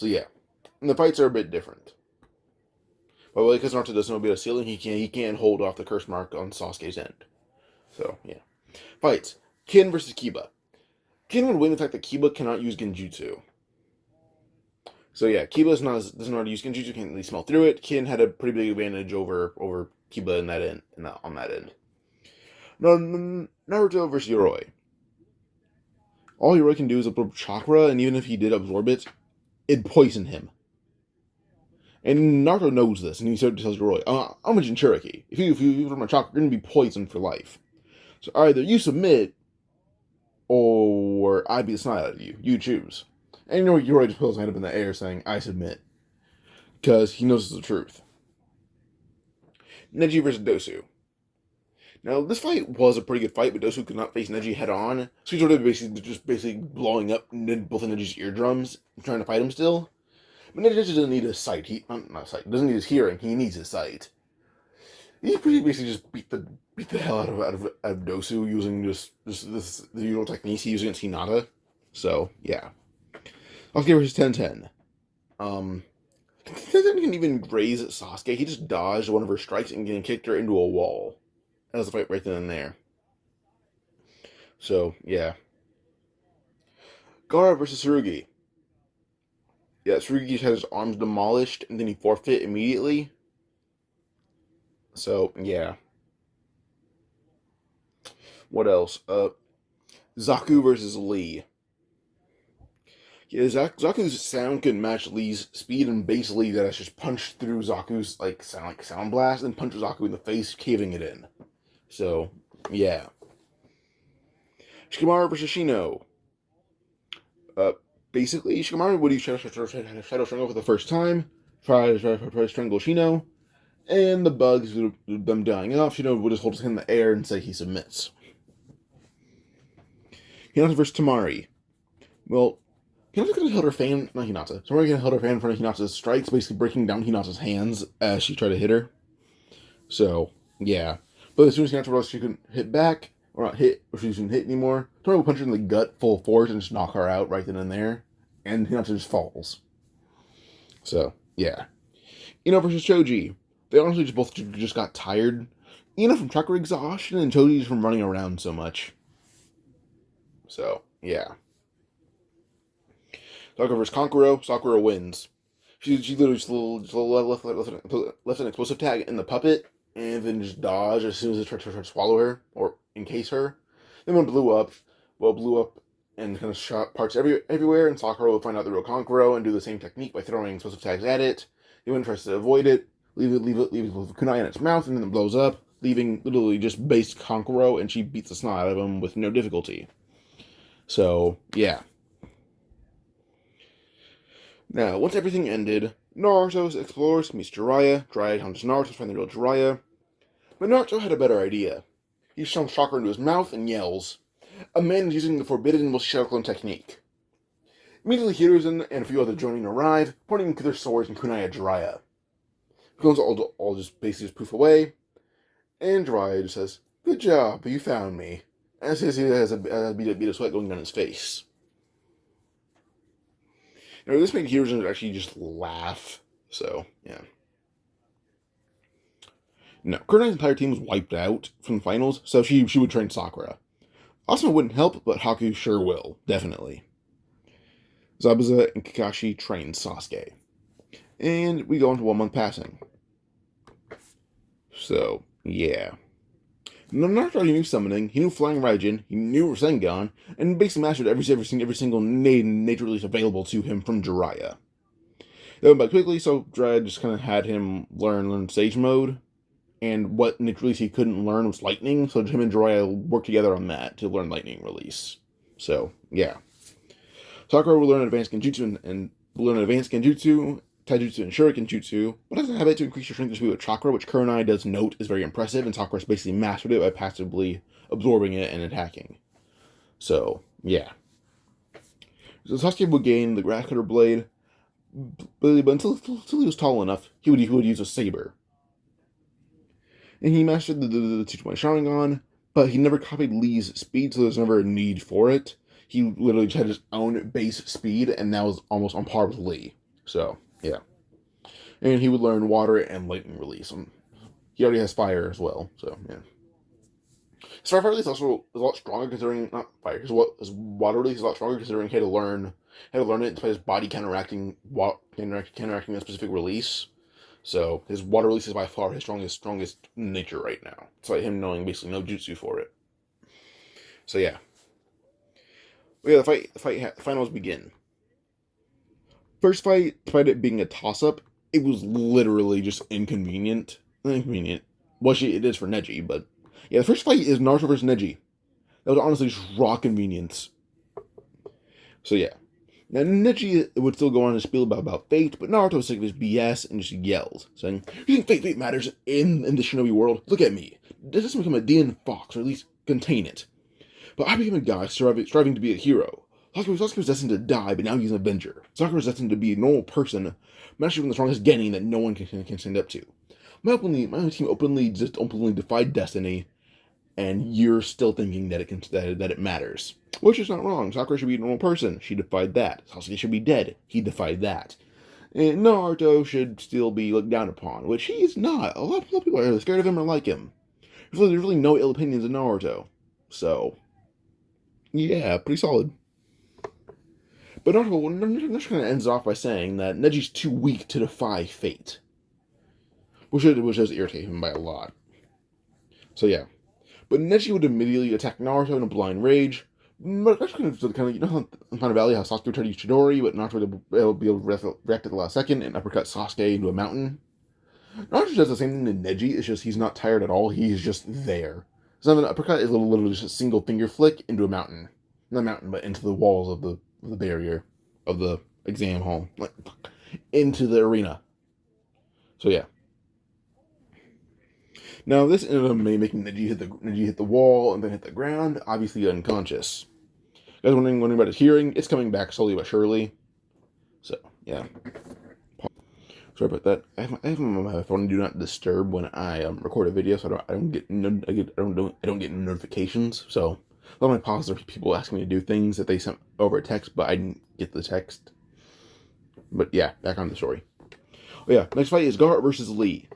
And the fights are a bit different. But because Naruto doesn't know about a ceiling, he can't hold off the curse mark on Sasuke's end. So, yeah. Fights. Kin versus Kiba. Ken would win the fact that Kiba cannot use Genjutsu. So yeah, Kiba doesn't know how to use Genjutsu, can't really smell through it. Ken had a pretty big advantage over Kiba in that end, on that end. No, Naruto versus Yoroi. All Yoroi can do is absorb chakra, and even if he did absorb it, it'd poison him. And Naruto knows this, and he started to tell Yoroi, I'm a Jinchuriki. If you absorb my chakra, you're going to be poisoned for life. So either you submit, or I beat the snot out of you. You choose. And Yoroi just pulls his hand up in the air saying, I submit. Because he knows it's the truth. Neji versus Dosu. Now, this fight was a pretty good fight, but Dosu could not face Neji head on, so he sort of basically blowing up both of Neji's eardrums, trying to fight him still. But Neji doesn't need his sight. Not sight. Doesn't need his hearing. He needs his sight. He basically just beat the hell out of Dosu using the usual techniques he used against Hinata. So yeah, Sasuke versus 10-10. 10-10 can even graze at Sasuke. He just dodged one of her strikes and kicked her into a wall. That was the fight right then and there. So yeah, Gaara versus Tsurugi. Yeah, Tsurugi had his arms demolished and then he forfeit immediately. So yeah. What else? Zaku versus Lee. Yeah, Zaku's sound could match Lee's speed, and basically that's just punched through Zaku's sound blast and punches Zaku in the face, caving it in. So yeah. Shikamaru versus Shino. Basically, Shikamaru would use Shadow Strangle for the first time, try to strangle Shino, and the bugs, them dying off, Shino would just hold his hand in the air and say he submits. Hinata versus Tamari. Well, Hinata could have held her fan, not Hinata. Tamari could have held her fan in front of Hinata's strikes, basically breaking down Hinata's hands as she tried to hit her. So, yeah. But as soon as Hinata realized she couldn't hit back, or not hit, or she couldn't hit anymore, Tamari would punch her in the gut full force and just knock her out right then and there. And Hinata just falls. So, yeah. Ino versus Choji. They honestly both got tired. Ino from chakra exhaustion, and Choji from running around so much. So, yeah. Sakura versus Kankuro. Sakura wins. She literally just left an explosive tag in the puppet, and then just dodged as soon as it tried to swallow her, or encase her. Then when it blew up, and kind of shot parts everywhere, and Sakura would find out the real Kankuro and do the same technique by throwing explosive tags at it. Even tries to avoid it, leave it with kunai in its mouth, and then it blows up, leaving literally just base Kankuro, and she beats the snot out of him with no difficulty. So, yeah. Now, once everything ended, Naruto explores, meets Jiraiya. Jiraiya hunts Naruto to find the real Jiraiya. But Naruto had a better idea. He shoves chakra into his mouth and yells, "A man is using the forbidden Shadow Clone technique." Immediately, Hiruzen and a few others joining arrive, pointing to their swords and kunai at Jiraiya. The clones all just basically just poof away, and Jiraiya just says, "Good job, you found me." As he has a bead of sweat going down his face. Now, this made Hiruzen actually just laugh. So, yeah. No, Kurenai's entire team was wiped out from the finals, so she would train Sakura. Asuma wouldn't help, but Haku sure will, definitely. Zabuza and Kakashi trained Sasuke. And we go into 1 month passing. So, yeah. Naruto knew summoning, he knew flying Raijin, he knew Rasengan, and basically mastered every single nature release available to him from Jiraiya. They went by quickly, so Jiraiya just kind of had him learn Sage Mode, and what nature release he couldn't learn was Lightning, so him and Jiraiya worked together on that to learn Lightning release. So, yeah. Sakura will learn Advanced Genjutsu and Taijutsu, and Shuriken Jutsu, but doesn't have it to increase your strength and speed with chakra, which Kurenai does note is very impressive, and Sakura's basically mastered it by passively absorbing it and attacking. So, yeah. So Sasuke would gain the Grass Cutter Blade, but until he was tall enough, he would use a saber. And he mastered the 2-point Sharingan, but he never copied Lee's speed, so there's never a need for it. He literally just had his own base speed, and now is almost on par with Lee. So, yeah. And he would learn Water and Lightning release. He already has Fire as well, so, yeah. His fire release also is a lot stronger considering not fire. His water release is a lot stronger considering he had to learn it despite his body counteracting a specific release. So his water release is by far his strongest nature right now. Despite him knowing basically no jutsu for it. So yeah. But yeah, the finals begin. First fight, despite it being a toss up, it was literally just inconvenient. Inconvenient. Well, it is for Neji, but yeah, the first fight is Naruto versus Neji. That was honestly just raw convenience. So yeah. Now Neji would still go on his spiel about fate, but Naruto was sick of his BS and just yells, saying, "You think fate matters in the shinobi world? Look at me. This doesn't become a demon fox, or at least contain it. But I became a guy striving to be a hero. Sasuke was destined to die, but now he's an avenger. Sakura was destined to be a normal person, matching from the strongest genin that no one can stand up to. My own team openly defied destiny, and you're still thinking that it matters. Which is not wrong. Sakura should be a normal person. She defied that. Sasuke should be dead. He defied that. And Naruto should still be looked down upon, which he is not. A lot of people are scared of him or like him. There's really no ill opinions of Naruto. So, yeah, pretty solid. But Naruto kind of ends off by saying that Neji's too weak to defy fate. Which does irritate him by a lot. So yeah. But Neji would immediately attack Naruto in a blind rage. But that's kind of, you know, in Thunder Valley, how Sasuke tried to use Chidori, but Naruto would be able to react at the last second and uppercut Sasuke into a mountain. Naruto does the same thing to Neji, it's just he's not tired at all, he's just there. So an uppercut is literally just a single finger flick into a mountain. Not a mountain, but into the walls of the barrier of the exam hall. Like, into the arena. So yeah. Now this ended up making Neji hit the wall and then hit the ground, obviously unconscious. You guys wondering about his hearing? It's coming back slowly but surely. So yeah. Sorry about that. I have my phone do not disturb when I record a video, so I don't get notifications. So a lot of my pauses are people asking me to do things that they sent over a text, but I didn't get the text. But yeah, back on the story. Oh yeah, next fight is Gar versus Lee.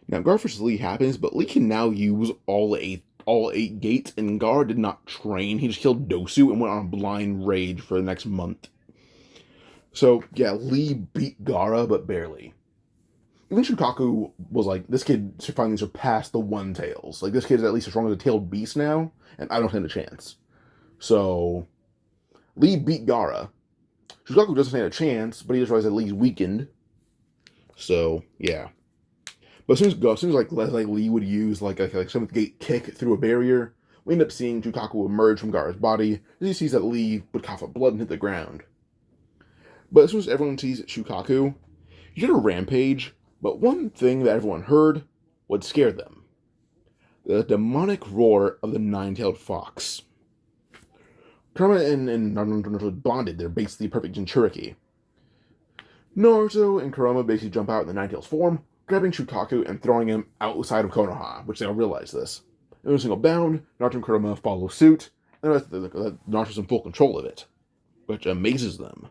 Now Gar versus Lee happens, but Lee can now use all eight gates, and Gar did not train. He just killed Dosu and went on a blind rage for the next month. So, yeah, Lee beat Gaara, but barely. Even Shukaku was like, this kid finally surpassed the One-Tails. Like, this kid is at least as strong as a tailed beast now, and I don't stand a chance. So, Lee beat Gaara. Shukaku doesn't stand a chance, but he just realized that Lee's weakened. So, yeah. But as soon as Lee would use like 7th gate kick through a barrier, we end up seeing Shukaku emerge from Gaara's body as he sees that Lee would cough up blood and hit the ground. But as soon as everyone sees Shukaku, he did a rampage, but one thing that everyone heard would scare them. The demonic roar of the nine-tailed fox. Kurama and Naruto bonded, they're basically perfect Jinchuriki. Naruto and Kurama basically jump out in the nine-tails form, grabbing Shukaku and throwing him outside of Konoha, which they all realize this. In a single bound, Naruto and Kurama follow suit, and Naruto's in full control of it, which amazes them.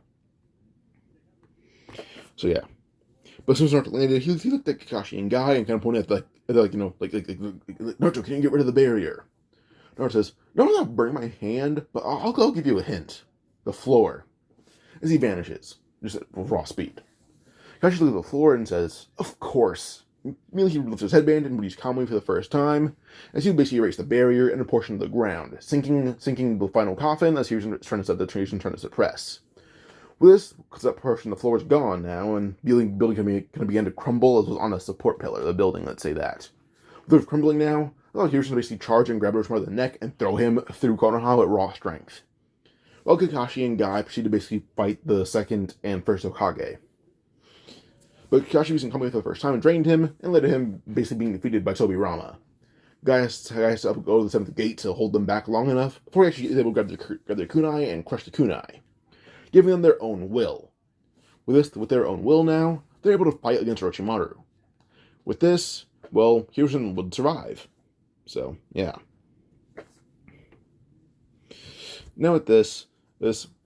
So yeah. But as soon as Naruto landed, he looked at Kakashi and Guy and kind of pointed at Naruto, can you get rid of the barrier? Naruto says, no, I'm not burning my hand, but I'll give you a hint. The floor. As he vanishes, just at raw speed. Kakashi looks at the floor and says, of course. Immediately he lifts his headband and breathes calmly for the first time, as he basically erased the barrier and a portion of the ground, sinking the final coffin as he was trying to set the transition trying to suppress. With this, because that portion of the floor is gone now, and building can begin to crumble as it was on a support pillar of the building, let's say that. With it crumbling now, Hiruzen basically charge and grab Orochimaru by the neck and throw him through Konoha at raw strength. While Kakashi and Guy proceed to basically fight the second and first Hokage. But Kakashi was in combat for the first time and drained him, and led to him basically being defeated by Tobirama. Guy has to go to the 7th gate to hold them back long enough before he actually is able to grab their kunai and crush the kunai, giving them their own will. With their own will now, they're able to fight against Orochimaru. With this, well, Hiruzen would survive. So, yeah. Now with this,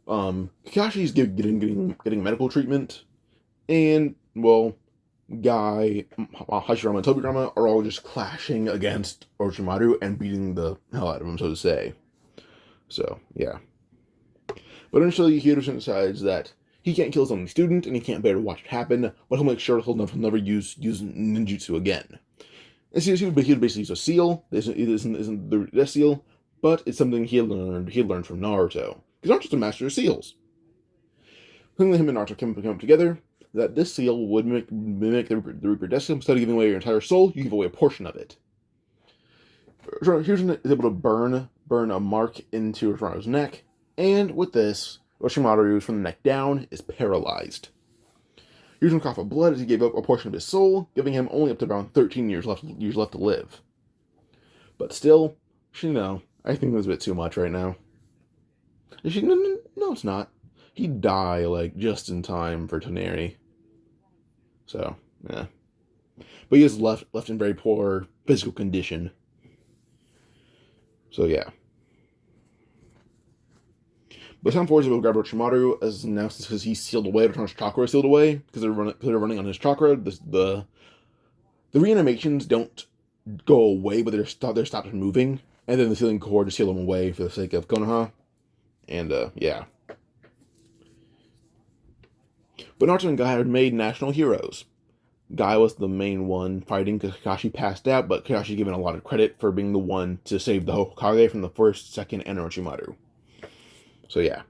Kakashi's getting medical treatment, and, well, Guy, Hashirama, and Tobirama are all just clashing against Orochimaru and beating the hell out of him, so to say. So, yeah. But initially, Hiruzen decides that he can't kill his only student, and he can't bear to watch it happen, but he'll make sure he'll never use ninjutsu again. And so he would basically use a seal. It isn't the death seal, but it's something he learned from Naruto. Because Naruto's a master of seals. Something him and Naruto came up together, that this seal would mimic the Reaper death seal. Instead of giving away your entire soul, you give away a portion of it. Hiruzen is able to burn a mark into Orochimaru's neck, and with this, Orochimaru, from the neck down, is paralyzed. Hiruzen coughed up blood as he gave up a portion of his soul, giving him only up to around 13 years left to live. But still, I think that's a bit too much right now. No, it's not. He'd die, just in time for Toneri. So, yeah. But he is left in very poor physical condition. So, yeah. But time 4 is able to grab Orochimaru, as announced because he's sealed away, Orochimaru's chakra is sealed away, because they're running on his chakra. The reanimations don't go away, but they're stopped moving, and then the sealing core just seal them away for the sake of Konoha. And, yeah. But Naruto and Guy had made national heroes. Guy was the main one fighting because Kakashi passed out, but Kakashi given a lot of credit for being the one to save the Hokage from the first, second, and Orochimaru. So yeah.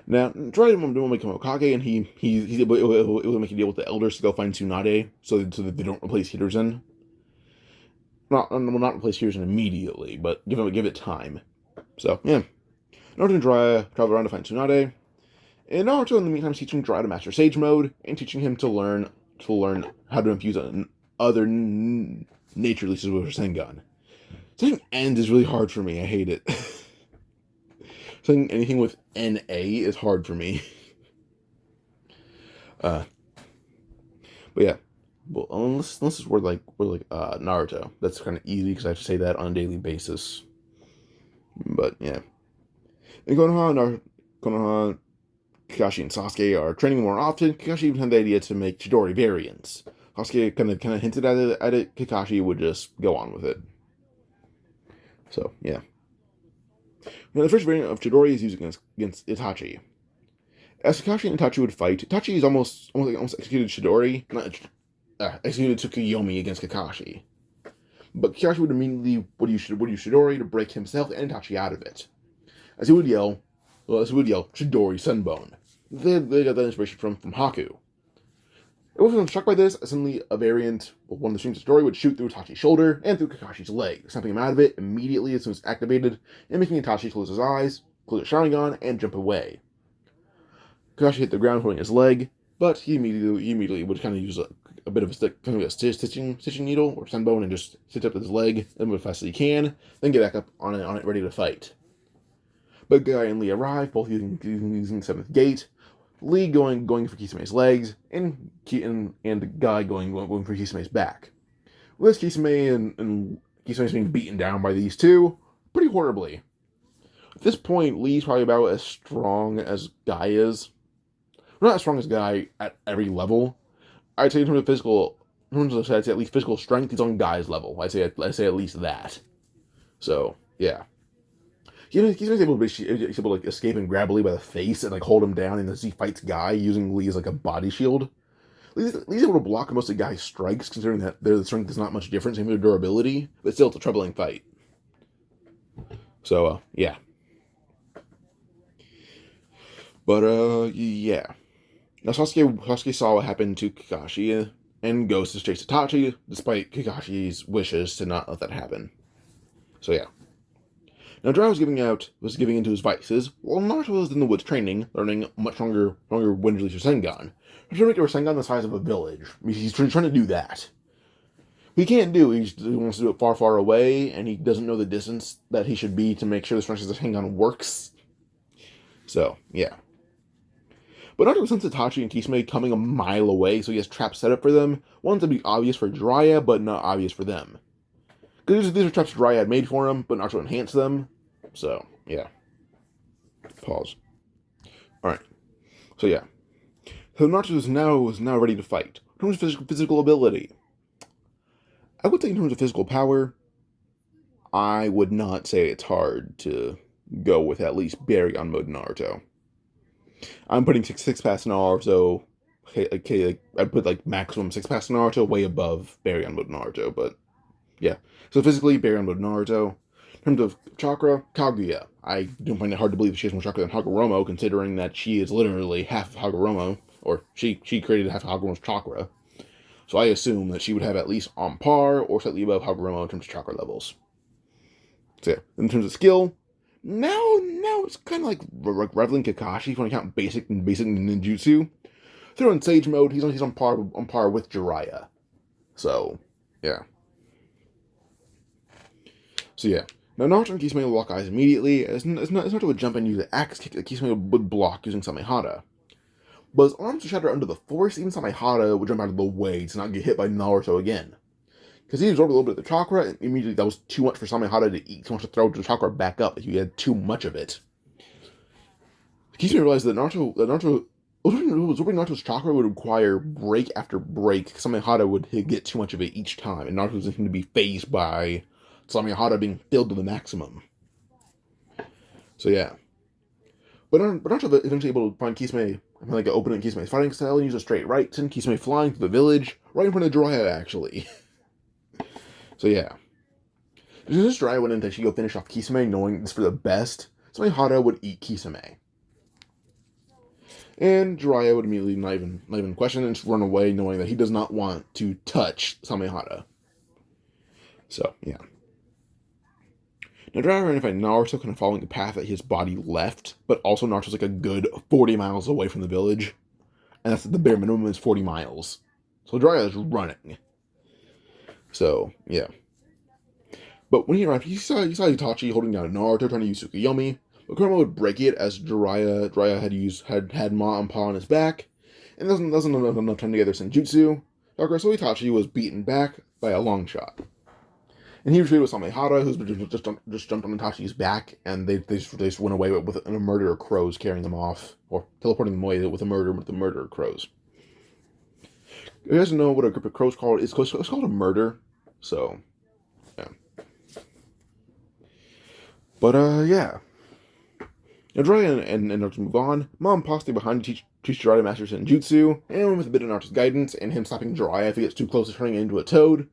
Now, Jiraiya will become Hokage, and he's able to make a deal with the elders to go find Tsunade, so that they don't replace Hiruzen. Not replace Hiruzen immediately, but give it time. So yeah, Naruto and Jiraiya travel around to find Tsunade. And Naruto, in the meantime, is teaching Jiraiya to master Sage Mode, and teaching him to learn how to infuse other nature releases with Rasengan. Saying "and" is really hard for me. I hate it. Saying anything with NA is hard for me. But yeah, well, unless we're like Naruto, that's kind of easy because I have to say that on a daily basis. But yeah, and Konoha, Kakashi and Sasuke are training more often. Kakashi even had the idea to make Chidori variants. Sasuke kind of hinted at it. Kakashi would just go on with it. So, yeah. Now, the first variant of Chidori is used against Itachi. As Kakashi and Itachi would fight, Itachi is almost executed Chidori, executed Tsukuyomi against Kakashi. But Kakashi would immediately use Chidori to break himself and Itachi out of it. As he would yell, Chidori Sunbone. They got that inspiration from Haku. It wasn't struck by this, suddenly a variant of one of the streams of Chidori would shoot through Itachi's shoulder and through Kakashi's leg, snapping him out of it immediately as soon as activated, and making Itachi close his eyes, close his Sharingan, and jump away. Kakashi hit the ground holding his leg, but he immediately would kind of use a bit of a stick, kind of a stitching needle or sunbone, and just stitch up his leg and move as fast as he can, then get back up on it ready to fight. But Guy and Lee arrive, both using the seventh gate. Lee going for Kisame's legs, and Guy going for Kisame's back. With Kisame and Kisame's being beaten down by these two pretty horribly. At this point, Lee's probably about as strong as Guy is. Well, not as strong as Guy at every level. I'd say in terms of at least physical strength, he's on Guy's level. I'd say at least that. So yeah. He's able to escape and grab Lee by the face and hold him down, and as he fights Guy using Lee as a body shield. Lee's able to block most of Guy's strikes, considering that their strength is not much different, same with their durability, but still it's a troubling fight. So yeah. But yeah. Now Sasuke saw what happened to Kakashi and goes to chase Itachi, despite Kakashi's wishes to not let that happen. So yeah. Now, Jiraiya was giving into his vices, while Naruto was in the woods training, learning much stronger wind release Rasengan. He's trying to make a Rasengan the size of a village. He's trying to do that. He can't do it. He wants to do it far, far away, and he doesn't know the distance that he should be to make sure the strength of the Rasengan works. So, yeah. But Naruto senses Itachi and Kisame coming a mile away, so he has traps set up for them. Ones to be obvious for Jiraiya, but not obvious for them. Because these are traps Jiraiya had made for him, but Naruto enhanced them. So, yeah. Pause. Alright. So, yeah. So Naruto is now ready to fight. In terms of physical ability, I would say in terms of physical power, I would not say it's hard to go with at least Baryon mode Naruto. I'm putting six past Naruto. Okay, I'd put like maximum six past Naruto way above Baryon mode Naruto, but yeah. So physically, Baryon mode Naruto. In terms of chakra, Kaguya. I don't find it hard to believe she has more chakra than Hagoromo, considering that she is literally half of Hagoromo, or she created half of Hagoromo's chakra. So I assume that she would have at least on par or slightly above Hagoromo in terms of chakra levels. So yeah, in terms of skill, now it's kind of like reveling Kakashi if you want to count basic ninjutsu. So in Sage mode, he's on par with Jiraiya. So yeah. So yeah. Now Naruto and Kisame will lock eyes immediately, as Naruto would jump and use the axe kick that Kisame would block using Samehada. But his arms would shatter under the force, even Samehada would jump out of the way to not get hit by Naruto again. Because he absorbed a little bit of the chakra, and immediately that was too much for Samehada to eat, too much to throw the chakra back up if he had too much of it. Kisame realized that absorbing Naruto's chakra would require break after break. Samehada would get too much of it each time, and Naruto was going to be phased by Samehada being filled to the maximum. So yeah. But Naruto was eventually able to find Kisame, like an opening in Kisame's fighting style, and use a straight right, send Kisame flying through the village, right in front of Jiraiya, actually. So yeah. Just Jiraiya went in to go finish off Kisame, knowing this for the best, Samehada would eat Kisame. And Jiraiya would immediately not even question and just run away, knowing that he does not want to touch Samehada. So, yeah. Now, Jiraiya ran to find Naruto kind of following the path that his body left, but also Naruto's like a good 40 miles away from the village. And that's the bare minimum is 40 miles. So Jiraiya is running. So, yeah. But when he arrived, he saw Itachi holding down Naruto, trying to use Tsukuyomi. But Kurama would break it as Jiraiya had Ma and Pa on his back, and there wasn't enough time to gather Senjutsu. So Itachi was beaten back by a long shot. And he retreated with Samehada, who's just jumped on Itachi's back, and they just went away with a murder of crows carrying them off, or teleporting them away with the murder of crows. You guys know what a group of crows called? It's called a murder. So, yeah. But, yeah. Now, Jiraiya and Naruto move on. Mom Pa stay behind to teach Jiraiya Master Senjutsu, and with a bit of Naruto's guidance and him stopping Jiraiya if he gets too close to turning it into a toad,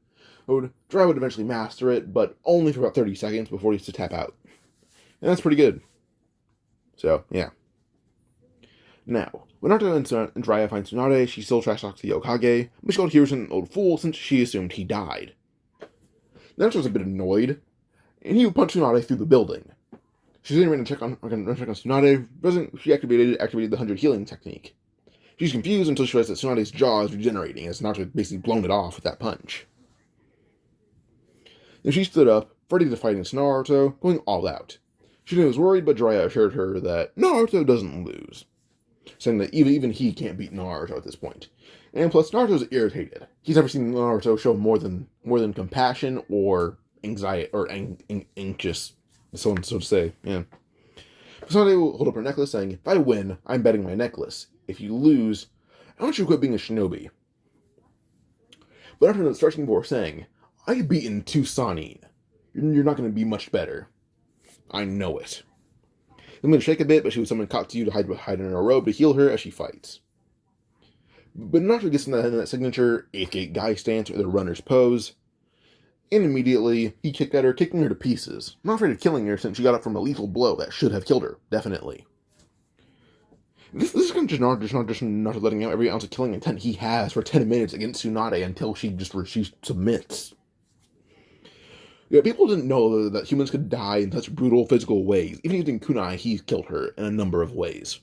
Jiraiya would eventually master it, but only for about 30 seconds before he has to tap out. And that's pretty good. So, yeah. Now, when Naruto and Jiraiya find Tsunade, she still trash talks the Hokage, but she called Hiruzen an old fool since she assumed he died. Naruto was a bit annoyed, and he would punch Tsunade through the building. She's then ready to check on Tsunade. She activated the 100 healing technique. She's confused until she realizes that Tsunade's jaw is regenerating, as Naruto had basically blown it off with that punch. Then she stood up, ready to fight against Naruto, going all out. She was worried, but Jiraiya assured her that Naruto doesn't lose, saying that even he can't beat Naruto at this point. And plus, Naruto's irritated. He's never seen Naruto show more than compassion or anxiety or anxious. So to say, yeah. Tsunade will hold up her necklace, saying, "If I win, I'm betting my necklace. If you lose, I want you to quit being a shinobi." But after starts before saying, "I've beaten two Sanin. You're not going to be much better. I know it." I'm going to shake a bit, but she would summon Katsuyu to hide in her robe to heal her as she fights. But Naruto gets in that signature 8th Gate guy stance or the runner's pose. And immediately, he kicked at her, kicking her to pieces. Not afraid of killing her since she got up from a lethal blow that should have killed her, definitely. This is kind of just Naruto letting out every ounce of killing intent he has for 10 minutes against Tsunade until she submits. Yeah, people didn't know that humans could die in such brutal physical ways. Even using kunai, he killed her in a number of ways.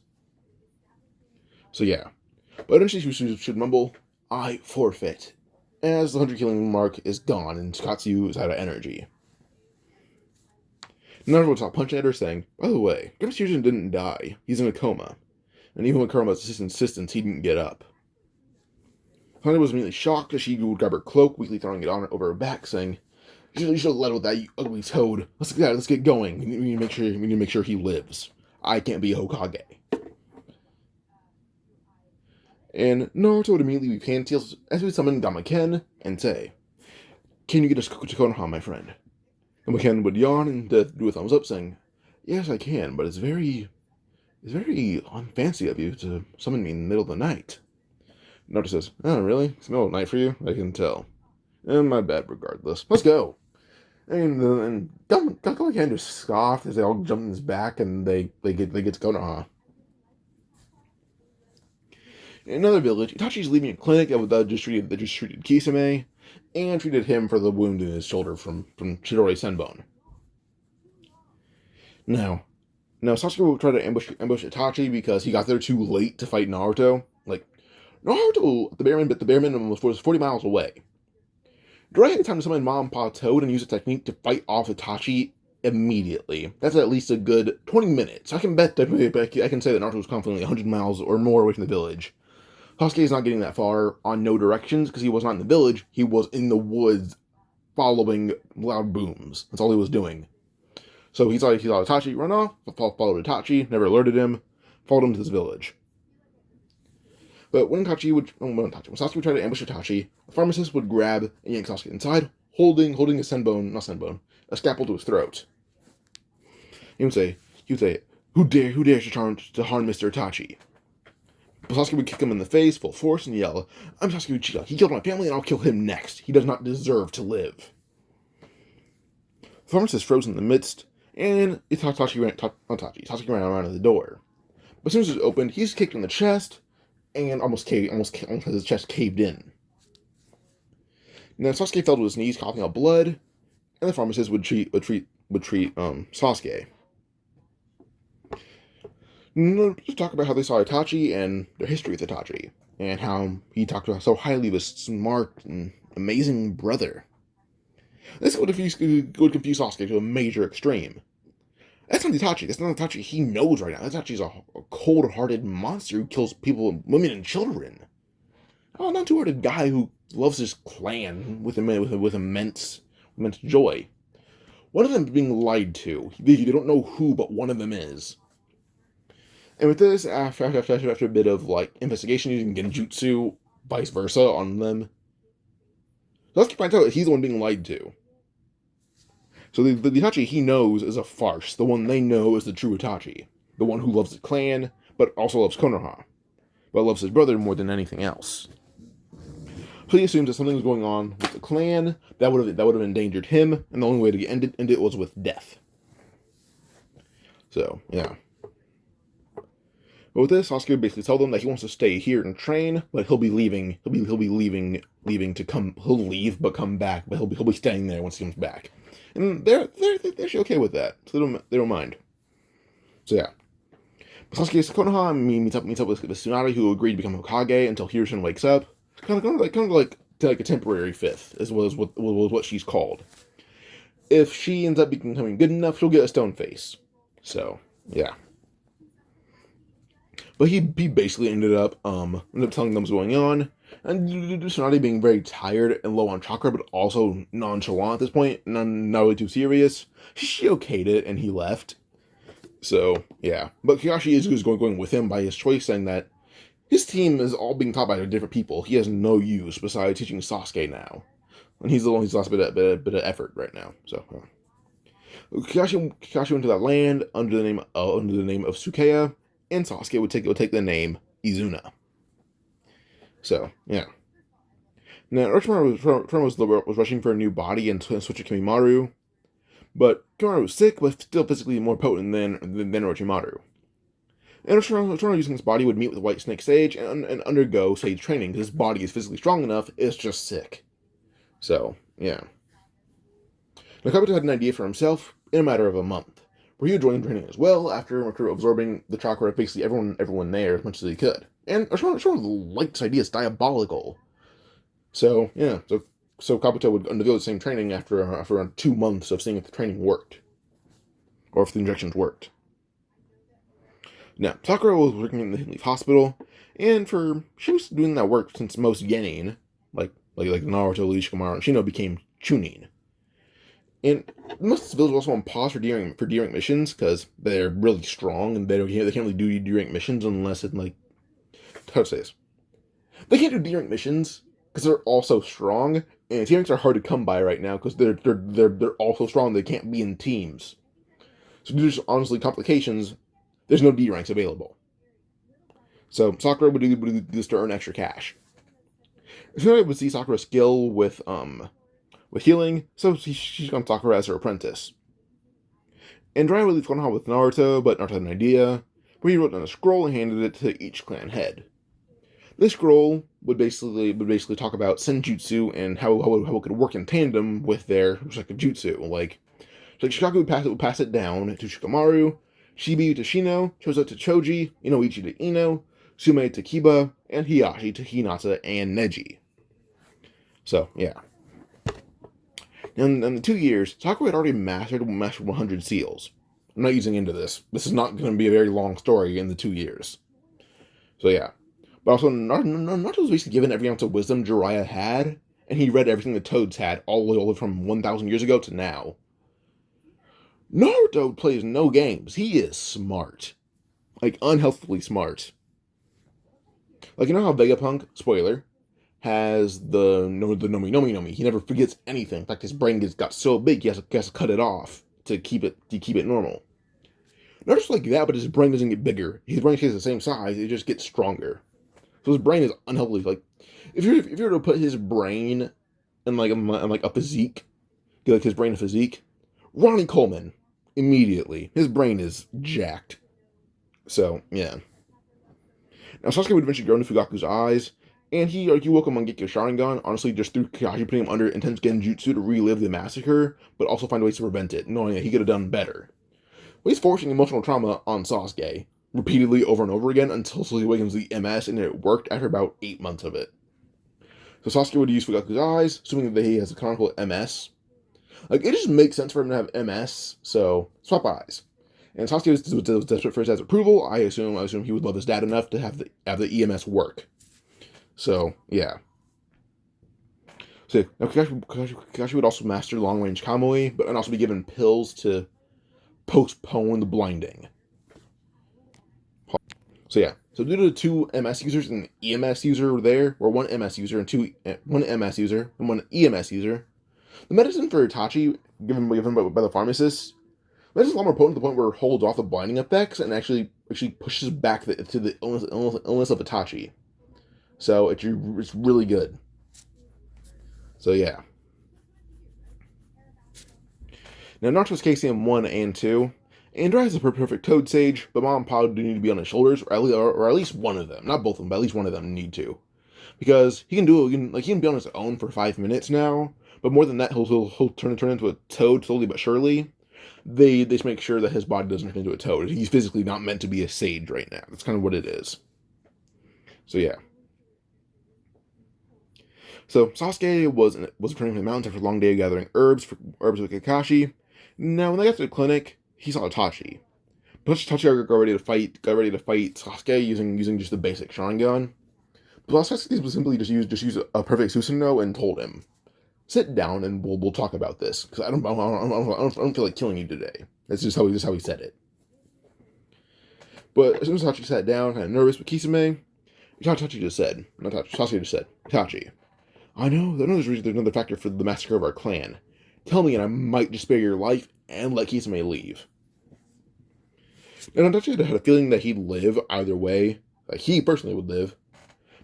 So yeah. But eventually she should mumble, "I forfeit," as the 100 killing mark is gone and Katsuyu is out of energy. Naruto would stop punching at her, saying, "By the way, Ghost Fusion didn't die. He's in a coma. And even with Kurama's insistence, he didn't get up." Tsunade was immediately shocked as she would grab her cloak, weakly throwing it on over her back, saying, "You should have led with that, you ugly toad. Let's get going. We need to make sure he lives. I can't be Hokage." And Naruto would immediately be pantails as we summon Damaken and say, "Can you get us to Konoha, my friend?" And Damaken would yawn and do a thumbs up, saying, "Yes, I can, but it's very unfancy of you to summon me in the middle of the night." Naruto says, "Oh, really? It's the middle of the night for you? I can tell. My bad regardless. Let's go." And Damaken just scoffed as they all jump in his back and they get to Konoha. In another village, Itachi's leaving a clinic that just treated Kisame, and treated him for the wound in his shoulder from Chidori Senbon. Now Sasuke will try to ambush Itachi because he got there too late to fight Naruto. Like, Naruto, the bare minimum was 40 miles away. Jiraiya had time to summon Ma and Pa Toad and use a technique to fight off Itachi immediately. That's at least a good 20 minutes. I can say that Naruto was confidently 100 miles or more away from the village. Sasuke is not getting that far on no directions because he was not in the village. He was in the woods following loud booms. That's all he was doing. So he saw Itachi run off, followed Itachi, never alerted him, followed him to this village. But when Sasuke would try to ambush Itachi, the pharmacist would grab and yank Sasuke inside, holding a scalpel to his throat. He would say, who dares to harm Mr. Itachi? But Sasuke would kick him in the face, full force, and yell, "I'm Sasuke Uchiha. He killed my family, and I'll kill him next. He does not deserve to live." The pharmacist froze in the midst, and Sasuke ran around to the door. But as soon as it opened, he's kicked in the chest, and almost his chest caved in. And then Sasuke fell to his knees, coughing out blood, and the pharmacist would treat Sasuke. Just talk about how they saw Itachi and their history with Itachi, and how he talked about so highly of his smart and amazing brother. This would confuse Sasuke to a major extreme. That's not Itachi. That's not Itachi he knows right now. Itachi's a cold-hearted monster who kills people, women, and children. A not two-hearted guy who loves his clan with immense joy. One of them is being lied to. You don't know who, but one of them is. And with this, after a bit of investigation using genjutsu, vice versa on them, Sasuke finds out that he's the one being lied to. So the Itachi he knows is a farce. The one they know is the true Itachi. The one who loves the clan, but also loves Konoha. But loves his brother more than anything else. So he assumes that something was going on with the clan that would have endangered him, and the only way to end it was with death. So, yeah. But with this, Sasuke basically tells them that he wants to stay here and train, but he'll be leaving. He'll be leaving to come. He'll leave, but come back. But he'll be staying there once he comes back. And they're actually okay with that, so they don't mind. So yeah, Sasuke is Konoha and meets up with Tsunade, who agreed to become Hokage until Hiruzen wakes up. Kind of like a temporary fifth, as well as what she's called. If she ends up becoming good enough, she'll get a stone face. So yeah. But he basically ended up telling them what's going on, and Tsunade being very tired and low on chakra, but also nonchalant at this point, not really too serious. She okayed it, and he left. So yeah, but Kakashi is going with him by his choice, saying that his team is all being taught by different people. He has no use besides teaching Sasuke now, and he's the one who's lost a bit of effort right now. So Kakashi went to that land under the name of Sukeya. And Sasuke would take the name Izuna. So, yeah. Now, Orochimaru was rushing for a new body and switch to Kimimaro. But Kimimaro was sick, but still physically more potent than Orochimaru. And Orochimaru using his body would meet with White Snake Sage and undergo Sage training, because his body is physically strong enough, it's just sick. So, yeah. Now, Kabuto had an idea for himself in a matter of a month, where he would join training as well after absorbing the chakra of basically everyone there as much as he could. And Orochimaru liked this idea. It's diabolical. So, yeah. So Kabuto would undergo the same training after around 2 months of seeing if the training worked. Or if the injections worked. Now, Sakura was working in the Hidden Leaf Hospital, and she was doing that work since most Genin, like Naruto, Lee Shikamaru, and Shino became Chunin. And most of the village also on pause for D-rank missions, because they're really strong, and they can't really do D-rank missions unless it, how to say this? They can't do D-rank missions because they're all so strong, and T-ranks are hard to come by right now because they're all so strong they can't be in teams. So due to honestly complications, there's no D-ranks available. So Sakura would do this to earn extra cash. Tsunade would see Sakura's skill with healing, so she's gone Sakura as her apprentice. And Jiraiya would leave Konoha with Naruto, but Naruto had an idea, where he wrote down a scroll and handed it to each clan head. This scroll would basically talk about senjutsu and how it could work in tandem with their respective jutsu. Like Shikaku would pass it down to Shikamaru, Shibi to Shino, Chozo to Choji, Inoichi to Ino, Sume to Kiba, and Hiyashi to Hinata and Neji. So, yeah. In the 2 years, Sakura had already mastered 100 seals. I'm not using into this. This is not going to be a very long story in the 2 years. So, yeah. But also, Naruto was basically given every ounce of wisdom Jiraiya had, and he read everything the Toads had all the way from 1,000 years ago to now. Naruto plays no games. He is smart. Like, unhealthily smart. Like, you know how Vegapunk, spoiler, has the Nomi Nomi Nomi. He never forgets anything. In fact, his brain got so big, he has to cut it off to keep it normal. Not just like that, but his brain doesn't get bigger. His brain stays the same size, it just gets stronger. So his brain is unhealthy. Like, if you were to put his brain in like a physique, get like his brain a physique, Ronnie Coleman, immediately. His brain is jacked. So, yeah. Now, Sasuke would eventually grow into Fugaku's eyes, and he woke up on Mangekyo Sharingan, honestly just through Kakashi putting him under intense genjutsu to relive the massacre, but also find ways to prevent it, knowing that he could have done better. But he's forcing emotional trauma on Sasuke, repeatedly over and over again, until he awakens the MS, and it worked after about 8 months of it. So Sasuke would use Fugaku's eyes, assuming that he has a canonical MS. Like, it just makes sense for him to have MS, so swap eyes. And Sasuke was desperate for his dad's approval. I assume he would love his dad enough to have the EMS work. So, yeah. So, now Kakashi would also master long-range Kamui, but also be given pills to postpone the blinding. So, yeah. So, due to the 2 MS users and an EMS user there, or 1 MS user and one MS user and 1 EMS user, the medicine for Itachi, given by the pharmacist, medicine is a lot more potent to the point where it holds off the blinding effects and actually pushes back to the illness of Itachi. So it's really good. So yeah. Now Naruto's KCM 1 and 2. Andrai is a perfect Toad Sage, but Mom and Pa do need to be on his shoulders, or at least one of them. Not both of them, but at least one of them need to. Because he can be on his own for 5 minutes now, but more than that, he'll turn into a toad slowly but surely. They just make sure that his body doesn't turn into a toad. He's physically not meant to be a sage right now. That's kind of what it is. So yeah. So Sasuke was returning from the mountains after a long day of gathering herbs with Kakashi. Now when they got to the clinic, he saw Itachi. But Itachi got ready to fight Sasuke using just the basic Sharingan. But Sasuke was simply just use a perfect Susanoo and told him, "Sit down and we'll talk about this, because I don't feel like killing you today." That's just how he said it. But as soon as Itachi sat down, kind of nervous with Kisame, Sasuke just said, "Itachi, I know there's another factor for the massacre of our clan. Tell me and I might just spare your life and let Kisame leave." And Itachi had a feeling that he'd live either way. Like, he personally would live.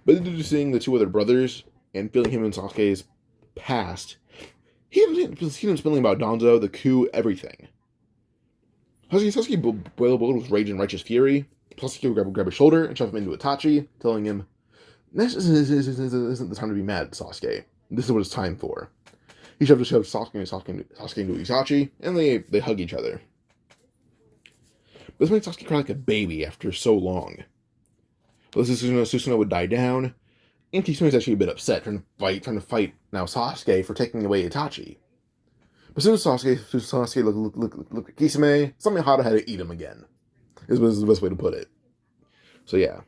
But due to seeing the 2 other brothers and feeling him and Sasuke's past, he ended up spilling about Danzo, the coup, everything. Sasuke boiled with rage and righteous fury. Sasuke would grab his shoulder and shove him into Itachi, telling him, "This isn't the time to be mad, Sasuke. This is what it's time for." He shoved Sasuke into Itachi, and they hug each other. This made Sasuke cry like a baby after so long. But as Susanoo would die down, and Kisame's actually a bit upset, trying to fight now Sasuke for taking away Itachi. But as soon as Sasuke looked at Kisame, something hot had to eat him again. This was the best way to put it. So yeah.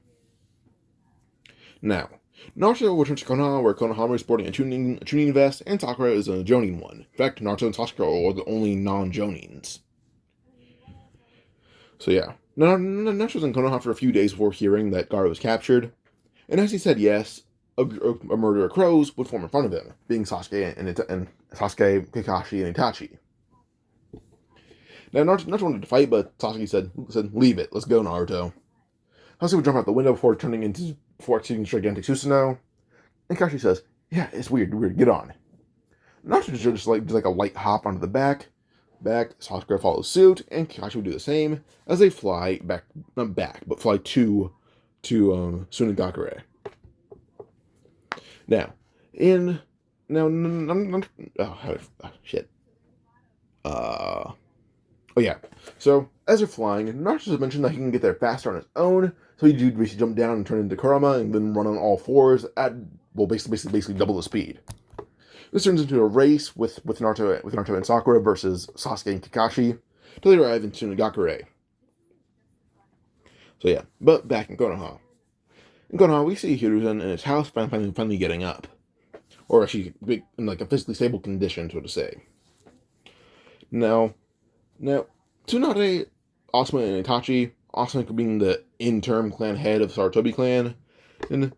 Now, Naruto returns to Konoha, where Konohamaru is sporting a Chunin vest, and Sakura is a Jonin one. In fact, Naruto and Sakura are the only non-Jonins. So yeah. Naruto was in Konoha for a few days before hearing that Gaara was captured, and as he said yes, a murder of crows would form in front of him, being Sasuke and Sasuke, Kakashi, and Itachi. Now, Naruto wanted to fight, but Sasuke said, "Leave it. Let's go, Naruto." Sasuke would jump out the window before exceeding gigantic Susanoo. And Kakashi says, "Yeah, it's weird. Get on." Naruto just like a light hop onto the back. Sasuke follows suit, and Kakashi would do the same as they fly fly to Sunagakure. Now, shit. Oh yeah. So as they're flying, Naruto mentioned that he can get there faster on his own. So he do basically jump down and turn into Kurama, and then run on all fours at basically double the speed. This turns into a race with Naruto and Sakura versus Sasuke and Kakashi till they arrive in Sunagakure. So yeah, but back in Konoha. In Konoha, we see Hiruzen in his house finally getting up, or actually in like a physically stable condition, so to say. Now, Tsunade, Asuma, and Itachi, Asuma being the interim clan head of Sarutobi clan, and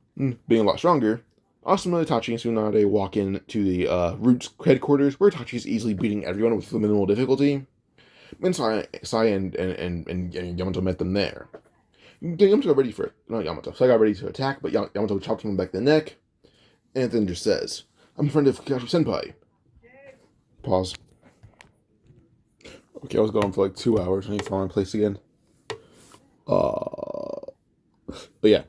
being a lot stronger, Asuma, Itachi, and Tsunade walk into the Roots headquarters, where Itachi is easily beating everyone with minimal difficulty. And Sai and Yamato met them there. Sai got ready to attack, but Yamato chopped him back the neck, and then just says, "I'm a friend of Kakashi-senpai." Pause. Okay, I was going for like 2 hours. I need to find my place again. But yeah.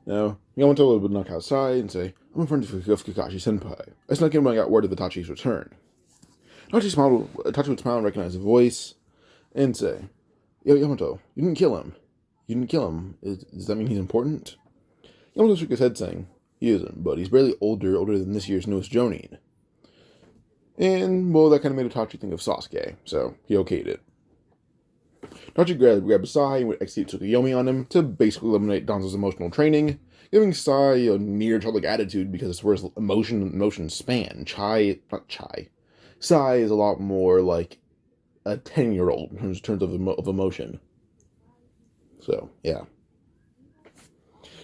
Now, Yamato would knock outside and say, "I'm a friend of Kakashi-senpai. I snuck in when I got word of Itachi's return." Itachi would smile and recognize the voice, and say, "Yo, Yamato, you didn't kill him. Does that mean he's important?" Yamato shook his head, saying, "He isn't, but he's barely older than this year's newest Jonin." And, well, that kind of made Itachi think of Sasuke, so he okayed it. Itachi grabbed Sai and would execute Tsukuyomi on him to basically eliminate Danzo's emotional training, giving Sai a near childlike attitude because it's where his emotions span. Sai is a lot more like a 10-year-old in terms of emotion. So, yeah.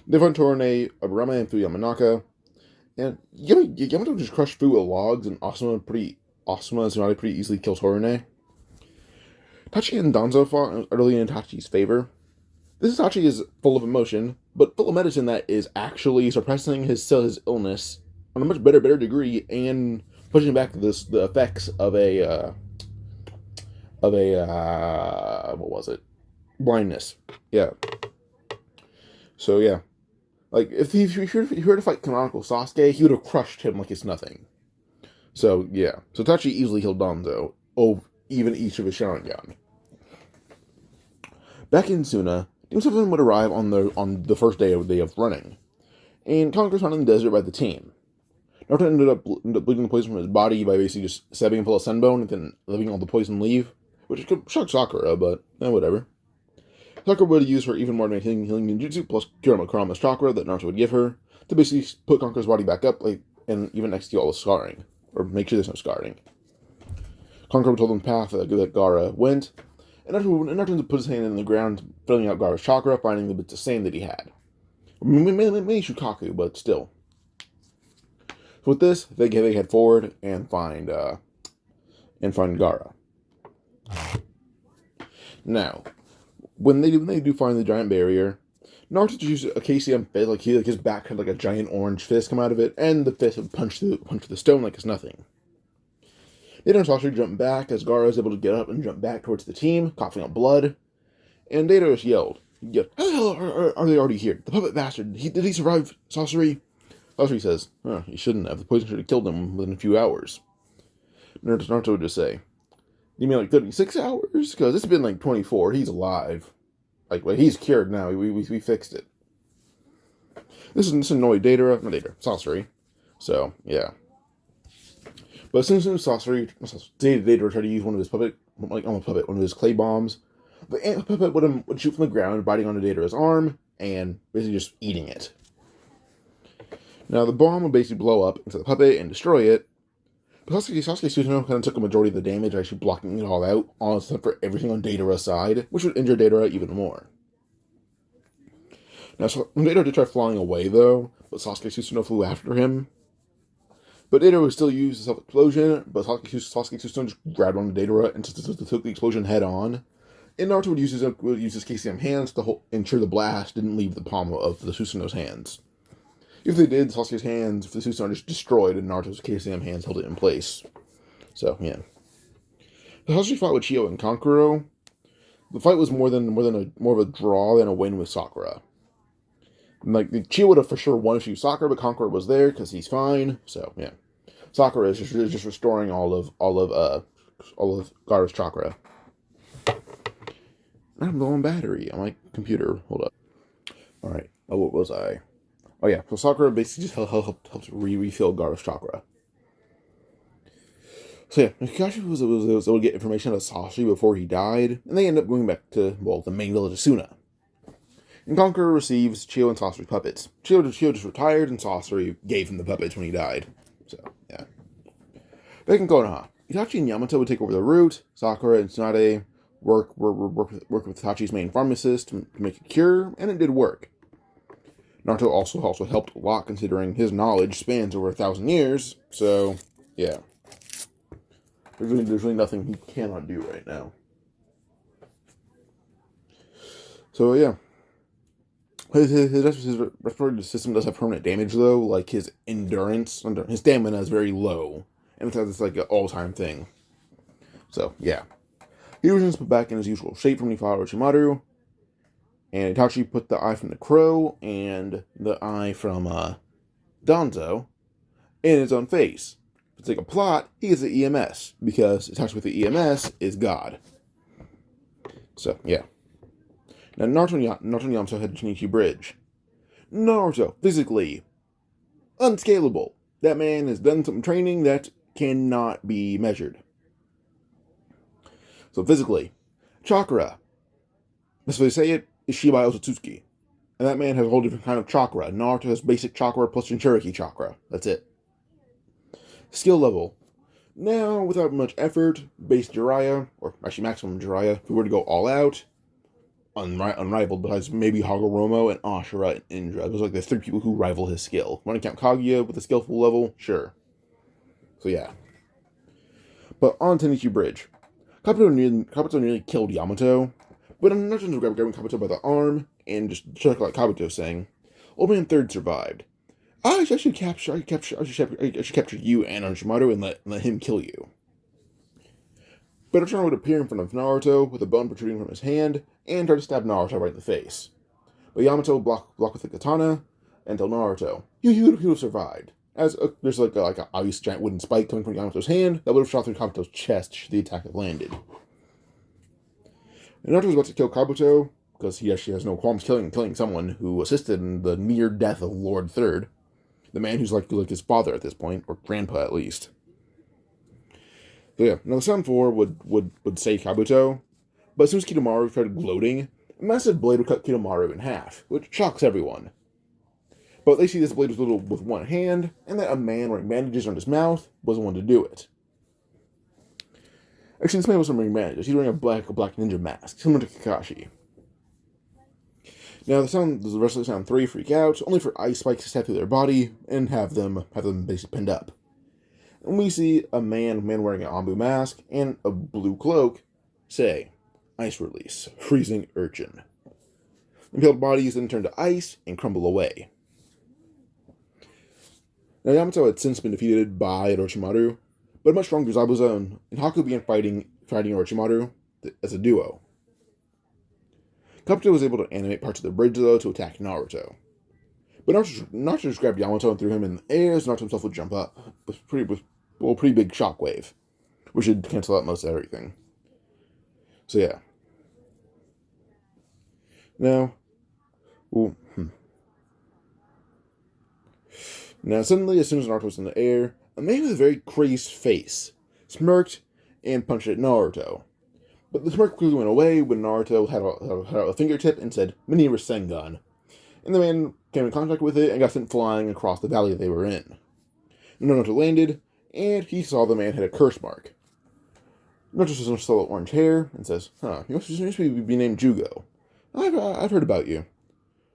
They found Torine, Aburame, and through Yamanaka. And Yamato just crushed through logs, and Asuma and Tsunade pretty easily kill Torine. Itachi and Danzo fought early in Itachi's favor. This Itachi is full of emotion, but full of medicine that is actually suppressing his illness on a much better degree and pushing back the effects of what was it? Blindness. Yeah. So yeah. Like, if he were to fight canonical Sasuke, he would have crushed him like it's nothing. So, yeah. So Itachi easily killed Danzo, even each of his Sharingan. Back in Suna, Demon 7 would arrive on the first day of running, and Conqueror's found in the desert by the team. Naruto ended up bleeding the poison from his body by basically just stabbing him full of senbone and then letting all the poison leave, which could shock Sakura, but whatever. Sakura would use her even more healing ninjutsu plus Kurama's chakra that Naruto would give her to basically put Conqueror's body back up, and even execute all the scarring, or make sure there's no scarring. Conqueror told him the path that Gaara went, and Naruto put his hand in the ground, filling out Gaara's chakra, finding the bits of sand that he had. Mainly Shukaku, but still. So with this, they head forward and find Gaara. Now, when they do find the giant barrier, Naruto just used a KCM fist, like his back had like a giant orange fist come out of it, and the fist would punch the stone like it's nothing. Data and Sasuke jump back as Gaara is able to get up and jump back towards the team, coughing up blood, and Data just yelled, "How the hell are they already here? The puppet bastard, did he survive, Sasori?" Sasori says, "He shouldn't have. The poison should have killed him within a few hours." Naruto would just say, "You mean like 36 hours? Because it's been like 24. He's alive. Like, he's cured now. We fixed it." This annoyed Sasori. So, yeah. But as soon as Data tried to use one of his one of his clay bombs, the puppet would shoot from the ground, biting onto Data's arm, and basically just eating it. Now, the bomb would basically blow up into the puppet and destroy it, but Sasuke Susanoo kind of took a majority of the damage, actually blocking it all out, except for everything on Datara's side, which would injure Datara even more. Now, Naruto did try flying away, though, but Sasuke Susanoo flew after him. But Naruto would still use the self-explosion, but Sasuke Susanoo just grabbed onto Deidara and just took the explosion head-on. And Naruto would use his KCM hands to ensure the blast didn't leave the palm of the Susanoo's hands. If they did, Sasuke's hands, if the Susanoo just destroyed, and Naruto's KCM hands held it in place. So, yeah. The Sasuke fought with Chio and Kankuro. The fight was more of a draw than a win with Sakura. Like, Chio would have for sure won if she was Sakura, but Kankuro was there because he's fine. So, yeah. Sakura is just restoring all of Gaara's chakra. I'm low on battery on my computer. Hold up. Alright. Oh, what was I? Oh, yeah. So Sakura basically just helps refill Gaara's chakra. So, yeah. Kakashi was able to get information out of Sasuke before he died, and they end up going back to, well, the main village of Suna. And Kankuro receives Chio and Sasuke's puppets. Chio just retired, and Sasuke gave him the puppets when he died. So, yeah. Back in Konoha, Itachi and Yamato would take over the route. Sakura and Tsunade work with Itachi's main pharmacist to make a cure, and it did work. Naruto also helped a lot, considering his knowledge spans over 1,000 years. So, yeah, there's really nothing he cannot do right now. So yeah, his respiratory system does have permanent damage though. Like his endurance, his stamina is very low, and it's like an all-time thing. So yeah. He was put back in his usual shape from when he fought Orochimaru. And Itachi put the eye from the crow and the eye from Danzo in his own face. If it's like a plot, he gets the EMS, because Itachi with the EMS is God. So, yeah. Now, Naruto and Yamato had Shinichi Bridge. Naruto, physically, unscalable. That man has done some training that cannot be measured. So physically, chakra, best way to say it, is Shibai Otsutsuki. And that man has a whole different kind of chakra. Naruto has basic chakra plus Jinchuriki chakra. That's it. Skill level. Now, without much effort, base Jiraiya, or actually maximum Jiraiya, if we were to go all out, unrivaled, besides maybe Hagoromo and Ashura and Indra. Those are like the three people who rival his skill. Want to count Kaguya with a skillful level? Sure. So yeah. But on Tennichi Bridge. Kabuto nearly killed Yamato, but Naruto grabbing Kabuto by the arm and just chucked like Kabuto, saying, "Old Man Third survived. I should capture you and Orochimaru and let him kill you." But Orochimaru would appear in front of Naruto with a bone protruding from his hand and try to stab Naruto right in the face. But Yamato blocked with the katana and told Naruto he would have survived. As there's like a obvious giant wooden spike coming from Yamato's hand that would have shot through Kabuto's chest should the attack have landed. And Naruto was about to kill Kabuto, because he actually has no qualms killing someone who assisted in the near death of Lord Third, the man who's like his father at this point, or grandpa at least. So yeah, now the Sun 4 would save Kabuto, but as soon as Kidomaru started gloating, a massive blade would cut Kidomaru in half, which shocks everyone. But they see this blade was little with one hand, and that a man wearing bandages on his mouth was the one to do it. Actually, this man wasn't wearing bandages. He's wearing a black ninja mask, similar to Kakashi. Now, the rest of the Sound 3 freak out, only for ice spikes to stab through their body and have them basically pinned up. And we see a man wearing an Ambu mask and a blue cloak say, "Ice release, freezing urchin." Impaled bodies then turn to ice and crumble away. Now, Yamato had since been defeated by Orochimaru, but a much stronger Zabuza and Haku began fighting Orochimaru as a duo. Kabuto was able to animate parts of the bridge, though, to attack Naruto. But Naruto just grabbed Yamato and threw him in the air, as Naruto himself would jump up with a pretty big shockwave, which should cancel out most everything. So yeah. Now, Now, suddenly, as soon as Naruto was in the air, a man with a very crazed face smirked and punched at Naruto. But the smirk quickly went away when Naruto had a fingertip and said, "Mini Rasengan." And the man came in contact with it and got sent flying across the valley they were in. Naruto landed, and he saw the man had a curse mark. Naruto saw orange hair and says, "Huh, you must be named Jugo. I've heard about you."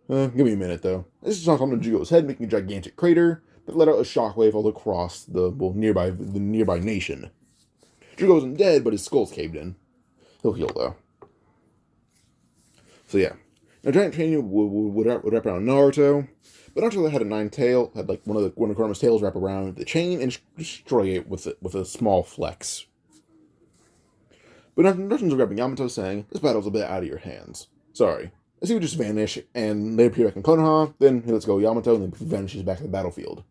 Give me a minute, though. This is on Jugo's head, making a gigantic crater that let out a shockwave all across the nearby nation. Jugo isn't dead, but his skull's caved in. He'll heal, though. So yeah. Now, giant train would wrap around Naruto, but Naruto had a nine tail, had like one of Kurama's tails wrap around the chain and destroy it with a small flex. But Naruto's grabbing Yamato, saying, "This battle's a bit out of your hands. Sorry." As he would just vanish, and they appear back in Konoha, then he lets go Yamato, and then vanishes back to the battlefield.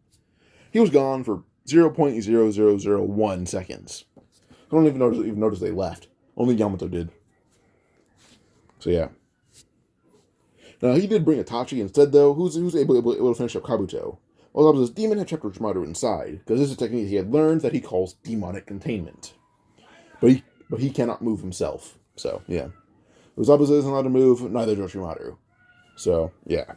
He was gone for 0.0001 seconds. I don't even notice they left. Only Yamato did. So yeah. Now, he did bring Itachi instead, though, who's able to finish up Kabuto. While Zabuza's demon had trapped Orochimaru inside, because this is a technique he had learned that he calls demonic containment. But he cannot move himself. So, yeah. Zabuza isn't allowed to move, neither is Orochimaru. So, yeah.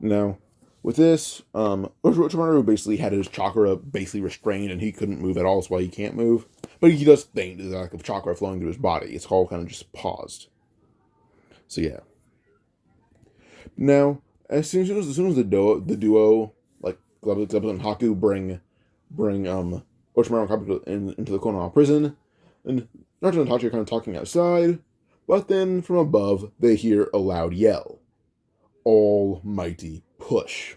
Now, with this, Orochimaru basically had his chakra basically restrained, and he couldn't move at all, that's why he can't move. But he does faint, there's a lack of chakra flowing through his body. It's all kind of just paused. So, yeah. Now, as soon as the duo like Zabuza and Haku bring Orochimaru and Kabuto into the Konoha prison, and Naruto and Itachi are kind of talking outside, but then from above they hear a loud yell. Almighty push.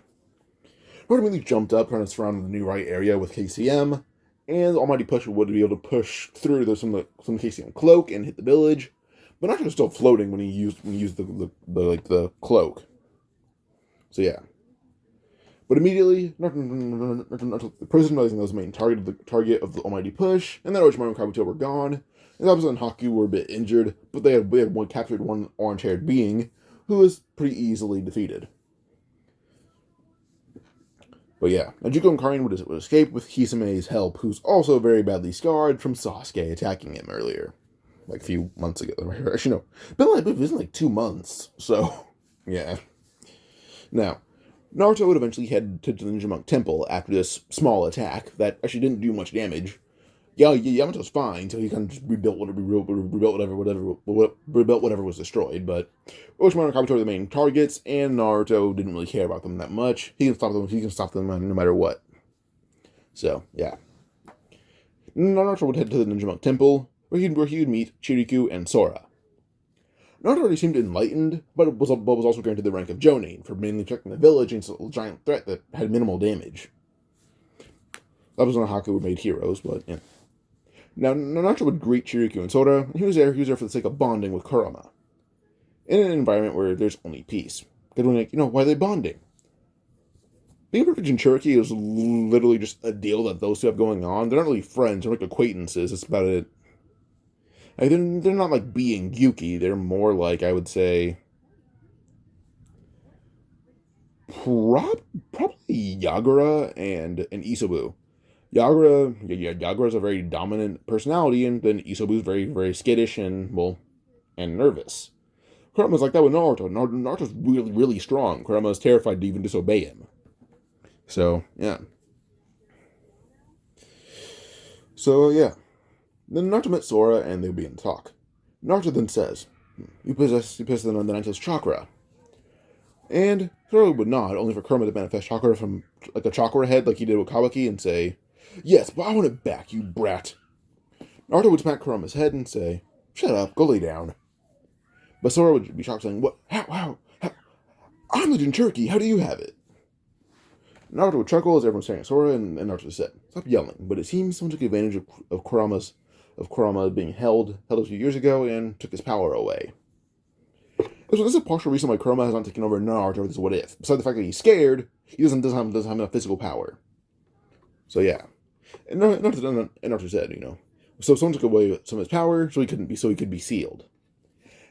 Naruto immediately jumped up, trying to surround the new right area with KCM, and the Almighty Push would be able to push through some KCM cloak and hit the village. But Naruto was still floating when he used the cloak. So yeah. But immediately, the prison realizing that was the main target of the Almighty Push, and then Orochimaru and Kabuto were gone, and Zabuza and Haku were a bit injured, but they had captured one orange-haired being who was pretty easily defeated. But yeah, Najuko and Karin would escape with Hisame's help, who's also very badly scarred from Sasuke attacking him earlier. Like a few months ago. Actually, no. It's been like 2 months. So, yeah. Now, Naruto would eventually head to the Ninja Monk Temple after this small attack that actually didn't do much damage. Yeah, Yamato's fine until he kind of just rebuilt whatever was destroyed. But Orochimaru and Kabuto were the main targets, and Naruto didn't really care about them that much. He can stop them no matter what. So, yeah. Naruto would head to the Ninja Monk Temple, where he would meet Chiriku and Sora. Naruto already seemed enlightened, but was also granted the rank of Jonin for mainly protecting the village against a giant threat that had minimal damage. That was when Haku were made heroes, but yeah. Now, Naruto would greet Chiriku and Sora, and he was there for the sake of bonding with Kurama. In an environment where there's only peace. Because when why are they bonding? Being a Jinchuriki is literally just a deal that those two have going on. They're not really friends, they're like acquaintances, that's about it. Like, they're not like being Yuki, they're more like, I would say, probably Yagura and Isobu. Yagura's a very dominant personality, and then Isobu's very, very skittish and nervous. Kurama's like that with Naruto. Naruto's really, really strong. Kurama's terrified to even disobey him. So, yeah. Then Naruto met Sora, and they begin to talk. Naruto then says, You possess the Ninetales chakra. And Sora would nod, only for Kurama to manifest chakra from like a chakra head like he did with Kawaki and say, Yes, but I want it back, you brat. Naruto would smack Kurama's head and say, Shut up, go lay down. But Sora would be shocked, saying, What? How? I'm the Jinchuriki, how do you have it? Naruto would chuckle as everyone staring at Sora, and Naruto said, Stop yelling, but it seems someone took advantage of Kurama being held a few years ago and took his power away. This is a partial reason why Kurama has not taken over Naruto with this what if. Besides the fact that he's scared, he doesn't have enough physical power. So yeah. And Naruto said, so someone took away some of his power, so he could be sealed.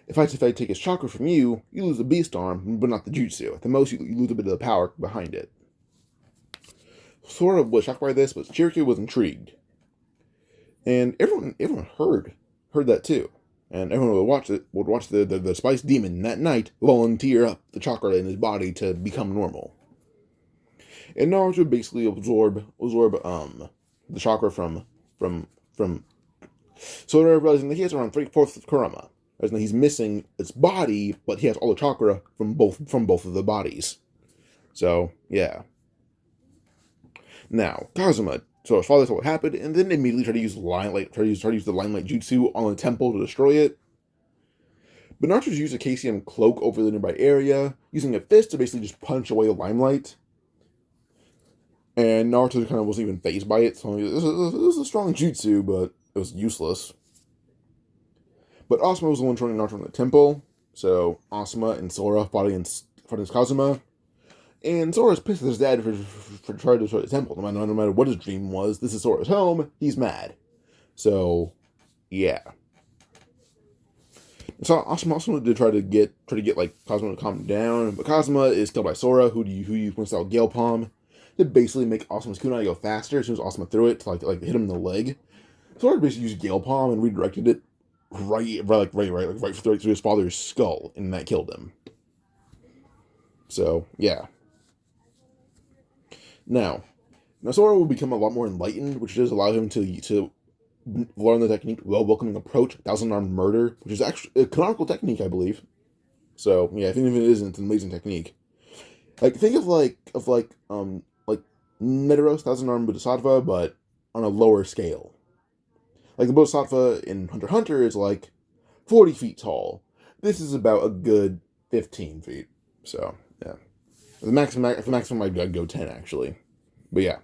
If I take his chakra from you, you lose the beast arm, but not the jutsu. At the most, you lose a bit of the power behind it. Sora was shocked by this, but Chiriku was intrigued. And everyone heard that too. And everyone would watch the Spice Demon that night volunteer up the chakra in his body to become normal. And Naruto would basically absorb the chakra from Sora, realizing that he has around 3/4 of Kurama. as in he's missing its body, but he has all the chakra from both of the bodies. So yeah. Now Kazuma. So his father saw what happened, and then immediately tried to use the limelight jutsu on the temple to destroy it. But Naruto used a KCM cloak over the nearby area, using a fist to basically just punch away the limelight. And Naruto kind of wasn't even fazed by it, so this was a strong jutsu, but it was useless. But Asuma was the one turning Naruto in the temple, so Asuma and Sora fought against Kazuma. And Sora's pissed at his dad for trying to destroy the temple. No matter what his dream was, this is Sora's home, he's mad. So, yeah. So Asuma did try to get like Kazuma to calm down, but Kazuma is killed by Sora, who wants out Gale Palm to basically make Asuma's kunai go faster. As soon as Asuma threw it to like hit him in the leg, Sora basically used Gale Palm and redirected it right through his father's skull, and that killed him. So yeah. Now Sora will become a lot more enlightened, which does allow him to learn the technique Welcoming Approach, Thousand-Armed Murder, which is actually a canonical technique, I believe. So yeah, I think if it isn't, it's an amazing technique. Like think of like Netero's Thousand-Armed Bodhisattva, but on a lower scale. Like the Bodhisattva in Hunter x Hunter is like 40 feet tall. This is about a good 15 feet. So yeah, the maximum I'd go 10 actually. But yeah,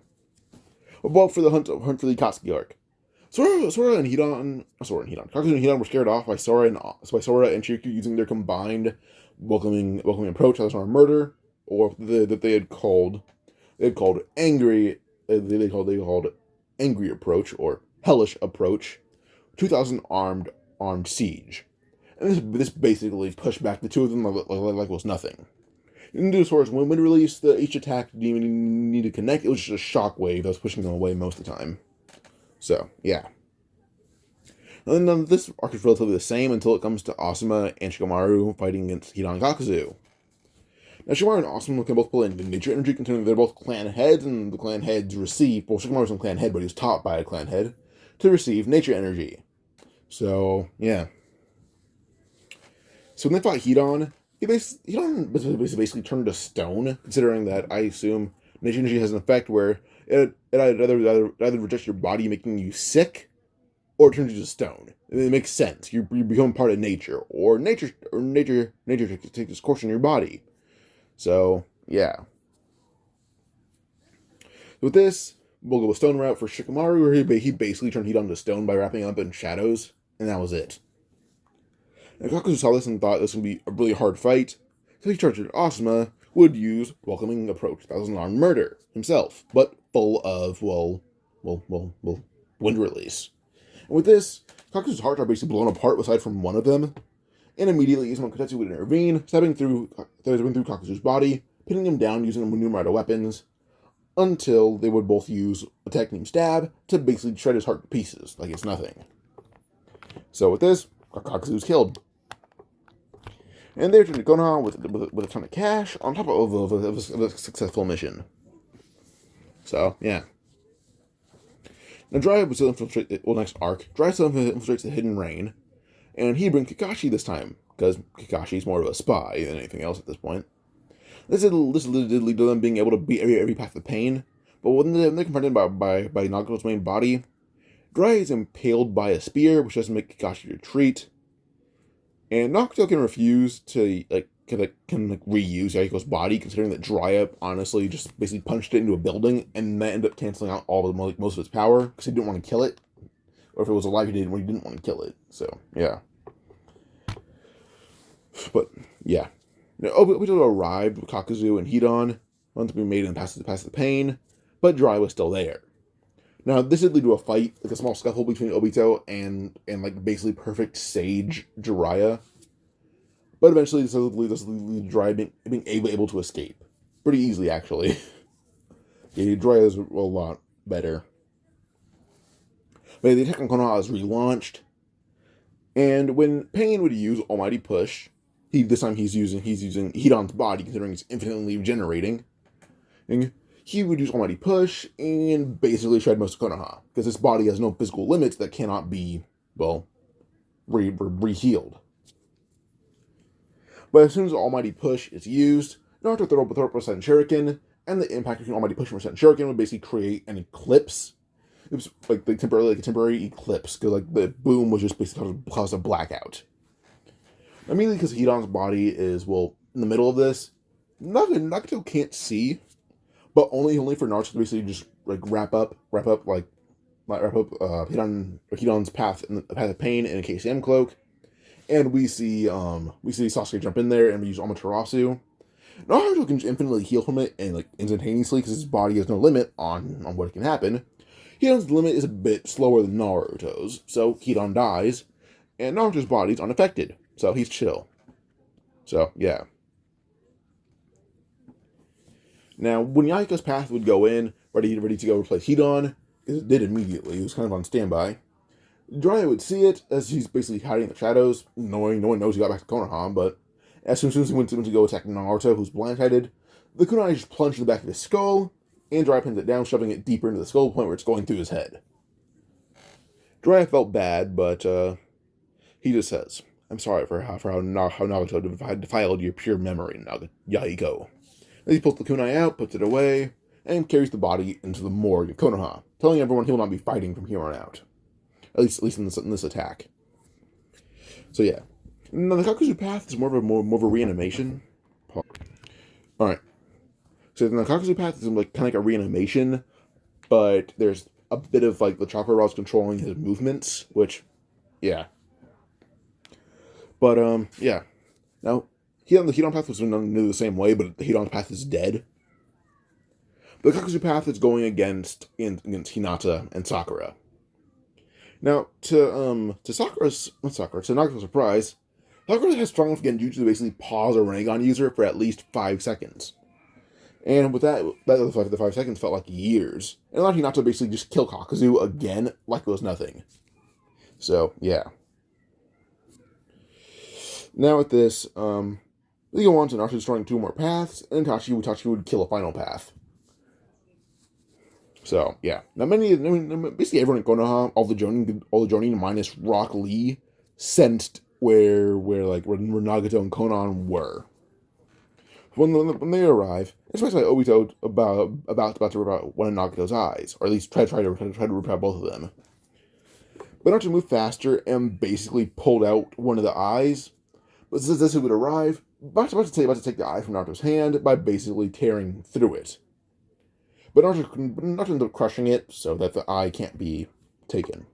well for the hunt for the Akatsuki arc. Sora and Hidan, Kakuzu and Hidan were scared off by Sora and Shiryu using their combined welcoming approach as on murder, or that they called angry approach or hellish approach, 2,000 armed siege, and this basically pushed back the two of them like it was nothing. And do Sora's when released, each attack didn't even need to connect. It was just a shockwave that was pushing them away most of the time. So, yeah. And then this arc is relatively the same until it comes to Asuma and Shikamaru fighting against Hidan and Kakuzu. Now, Shikamaru and Asuma can both pull in nature energy, considering they're both clan heads, and the clan heads receive... Well, Shikamaru's a clan head, but he was taught by a clan head to receive nature energy. So, yeah. So when they fought Hidan, Hidan basically turned to stone, considering that, I assume, nature energy has an effect where it either rejects your body, making you sick, or it turns you to stone. It makes sense. You become part of nature, or nature takes its course in your body. So yeah. With this, we'll go with stone route for Shikamaru, where he basically turned Hidan to stone by wrapping up in shadows, and that was it. And Kakuzu saw this and thought this would be a really hard fight, so he charged Asuma would use Welcoming Approach, Thousand-Armed Murder himself, but full of, wind release. And with this, Kakuzu's hearts are basically blown apart aside from one of them, and immediately Izumi Kotetsu would intervene, stabbing through Kakuzu's body, pinning him down using numerous weapons, until they would both use a technique stab to basically shred his heart to pieces, like it's nothing. So with this, Kakuzu's killed. And they returned to Konoha with a ton of cash on top of a successful mission. So, yeah. Now, Jiraiya would still infiltrate next arc. Jiraiya still infiltrates the Hidden Rain, and he brings Kakashi this time, because Kakashi's more of a spy than anything else at this point. This did lead to them being able to beat every path of pain, but when they're confronted by Nagato's main body, Jiraiya is impaled by a spear, which doesn't make Kakashi retreat. And Nagato can refuse to reuse Yahiko's body, considering that Jiraiya honestly just basically punched it into a building, and that ended up canceling out most of its power because he didn't want to kill it, or if it was alive, he didn't want to kill it. So yeah. But yeah, now, Obito arrived with Kakuzu and Hidan, wanted to be made and pass the pain, but Jiraiya was still there. Now, this did lead to a fight, like a small scuffle between Obito and like basically perfect sage Jiraiya. But eventually, this leads to Jiraiya being able to escape. Pretty easily, actually. Yeah, Jiraiya is a lot better. But the attack on Konoha is relaunched. And when Pain would use Almighty Push, this time he's using Hidan's body, considering it's infinitely regenerating. And he would use Almighty Push and basically shred most of Konoha, because this body has no physical limits that cannot be, re-healed. But as soon as the Almighty Push is used, Naruto throw up a sudden shuriken, and the impact between Almighty Push and sudden shuriken would basically create an eclipse. It was like a temporary eclipse, because like the boom was just basically cause a blackout. Immediately, because Hidan's body is in the middle of this, Nagato can't see, but only for Naruto to basically just like wrap up Hidan's path in the path of pain in a KCM cloak, and we see Sasuke jump in there and we use Amaterasu. Naruto can just infinitely heal from it and like instantaneously because his body has no limit on what can happen. Hidan's limit is a bit slower than Naruto's, so Hidan dies, and Naruto's body's unaffected, so he's chill. So yeah. Now, when Yayaka's path would go in, ready to go replace Hidan, it did immediately. He was kind of on standby. Jiraiya would see it as he's basically hiding in the shadows. No one knows he got back to Konoha, but as soon as he went to go attack Naruto, who's blindsided, the kunai just plunged in the back of his skull, and Jiraiya pins it down, shoving it deeper into the skull point where it's going through his head. Jiraiya felt bad, but he just says, "I'm sorry for how Naruto defiled your pure memory, Yahiko." Then he pulls the kunai out, puts it away, and carries the body into the morgue of Konoha, telling everyone he will not be fighting from here on out. At least in this attack. So yeah. Now the Kakuzu path is more of a reanimation. Alright. So the Kakuzu path is like kind of like a reanimation, but there's a bit of like the chakra rods controlling his movements, which, yeah. But yeah. Now the Hidan path was done the same way, but the Hidan path is dead. The Kakuzu path is going against Hinata and Sakura. Now, to Nagato's surprise, Sakura has strong enough genjutsu to basically pause a Rinnegan user for at least 5 seconds. And with the 5 seconds felt like years. And allowed Hinata to basically just kill Kakuzu again like it was nothing. So, yeah. Now with this, we go on to Naruto destroying 2 more paths, and Itachi would kill a final path. So, yeah. Now, basically everyone in Konoha, all the Jonin minus Rock Lee, sensed where Nagato and Konan were. When they arrive, especially Obito about to rip out one of Nagato's eyes, or at least try to rip out both of them. But Naruto moved faster and basically pulled out one of the eyes. But since this would arrive, about to take the eye from Naruto's hand by basically tearing through it. But Naruto ended up crushing it so that the eye can't be taken.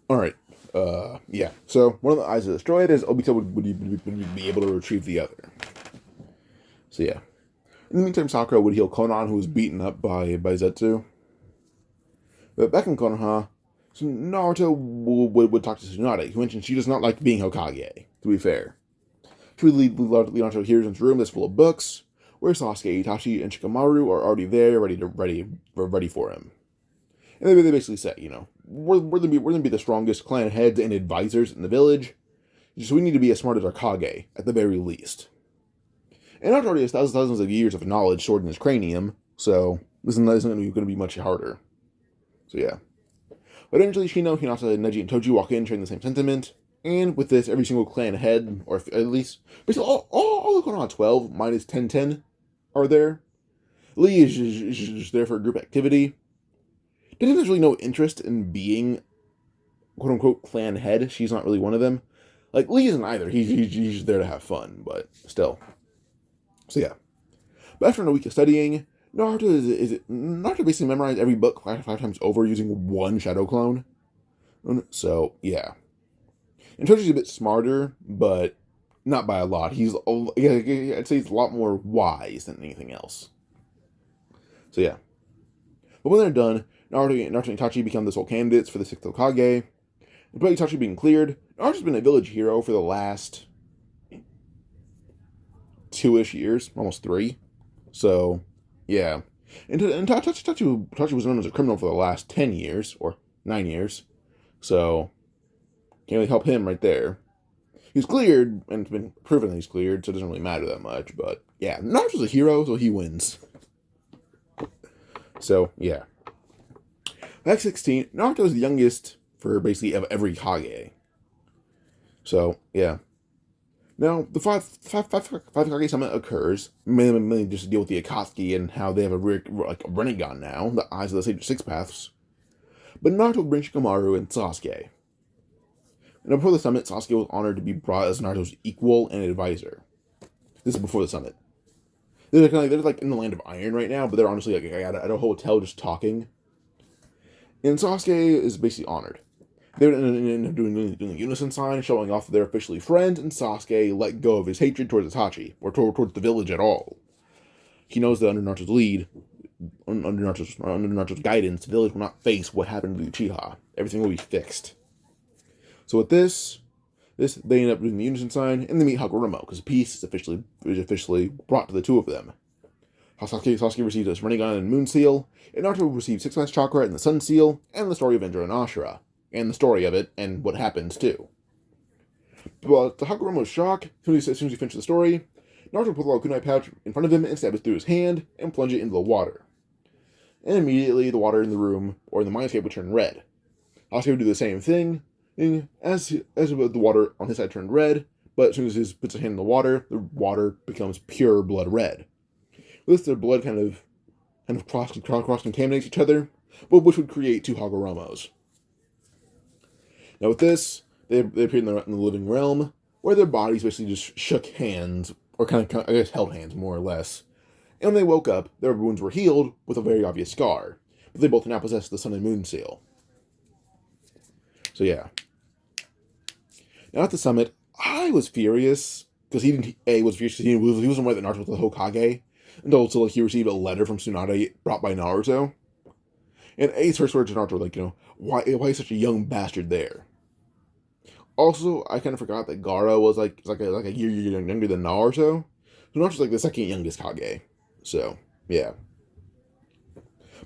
Alright, yeah. So, one of the eyes is destroyed as Obito would be able to retrieve the other. So, yeah. In the meantime, Sakura would heal Konan, who was beaten up by Zetsu. But back in Konoha, so Naruto would talk to Tsunade, who mentioned she does not like being Hokage, to be fair. She would lead Naruto to Hiruzen's room that's full of books, where Sasuke, Itachi, and Shikamaru are already there, ready for him. And they basically say, we're gonna be the strongest clan heads and advisors in the village, so we need to be as smart as our Kage, at the very least. And Naruto already has thousands of years of knowledge stored in his cranium, so this isn't going to be much harder. So yeah. But eventually Shino, Hinata, Neji, and Toji walk in, sharing the same sentiment. And with this, every single clan head, or at least basically all of Konoha 12 minus 1010 are there. Lee is just there for a group activity. Didn't have really no interest in being quote unquote clan head. She's not really one of them. Like Lee isn't either. He's just there to have fun, but still. So yeah. But after a week of studying, Naruto basically memorized every book five times over using one shadow clone. So yeah. And Toji's a bit smarter, but not by a lot. I'd say he's a lot more wise than anything else. So yeah. But when they're done, Naruto and Itachi become the sole candidates for the 6th Hokage. Despite Itachi being cleared, Naruto's been a village hero for the last 2-ish years, almost 3. So, yeah. And Itachi was known as a criminal for the last 10 years, or 9 years. So, can't really help him right there. He's cleared, and it's been proven that he's cleared, so it doesn't really matter that much. But, yeah, Naruto's a hero, so he wins. So, yeah. Back 16, Naruto's the youngest for basically of every Kage. So, yeah. Now, the five Kage summit occurs, mainly just to deal with the Akatsuki and how they have a Rinnegan now, the eyes of the Sage of Six Paths. But Naruto brings Shikamaru and Sasuke. Now, before the summit, Sasuke was honored to be brought as Naruto's equal and advisor. This is before the summit. They're like in the land of iron right now, but they're honestly like at a hotel just talking. And Sasuke is basically honored. They would end up doing the unison sign, showing off that they're officially friends, and Sasuke let go of his hatred towards Itachi, or towards the village at all. He knows that under Naruto's lead, under Naruto's guidance, the village will not face what happened to the Uchiha. Everything will be fixed. So with this they end up doing the unison sign, and they meet Hagoromo, because peace is officially brought to the two of them. Sasuke receives his Rinnegan and Moon Seal, and Naruto receives Six Mass Chakra and the Sun Seal, and the story of Indra and Ashura, and the story of it, and what happens too. But to Hagoromo's shock, as soon as he finishes the story, Naruto pulls a kunai pouch in front of him and stabs it through his hand, and plunges it into the water. And immediately, the water in the room, or in the mindscape, would turn red. Sasuke would do the same thing, as the water on his side turned red, but as soon as he puts his hand in the water becomes pure blood red. With this, their blood kind of cross-contaminates each other, but which would create two Hagoromos. Now with this, they appeared in the living realm, where their bodies basically just shook hands, or kind of I guess held hands more or less. And when they woke up, their wounds were healed with a very obvious scar, but they both now possessed the Sun and Moon Seal. So yeah. Now at the summit, I was furious because he wasn't aware that Naruto was the Hokage until he received a letter from Tsunade brought by Naruto. And A's first words to Naruto why is such a young bastard there? Also, I kind of forgot that Gaara was like a year younger than Naruto. So Naruto's like the second youngest Kage. So yeah.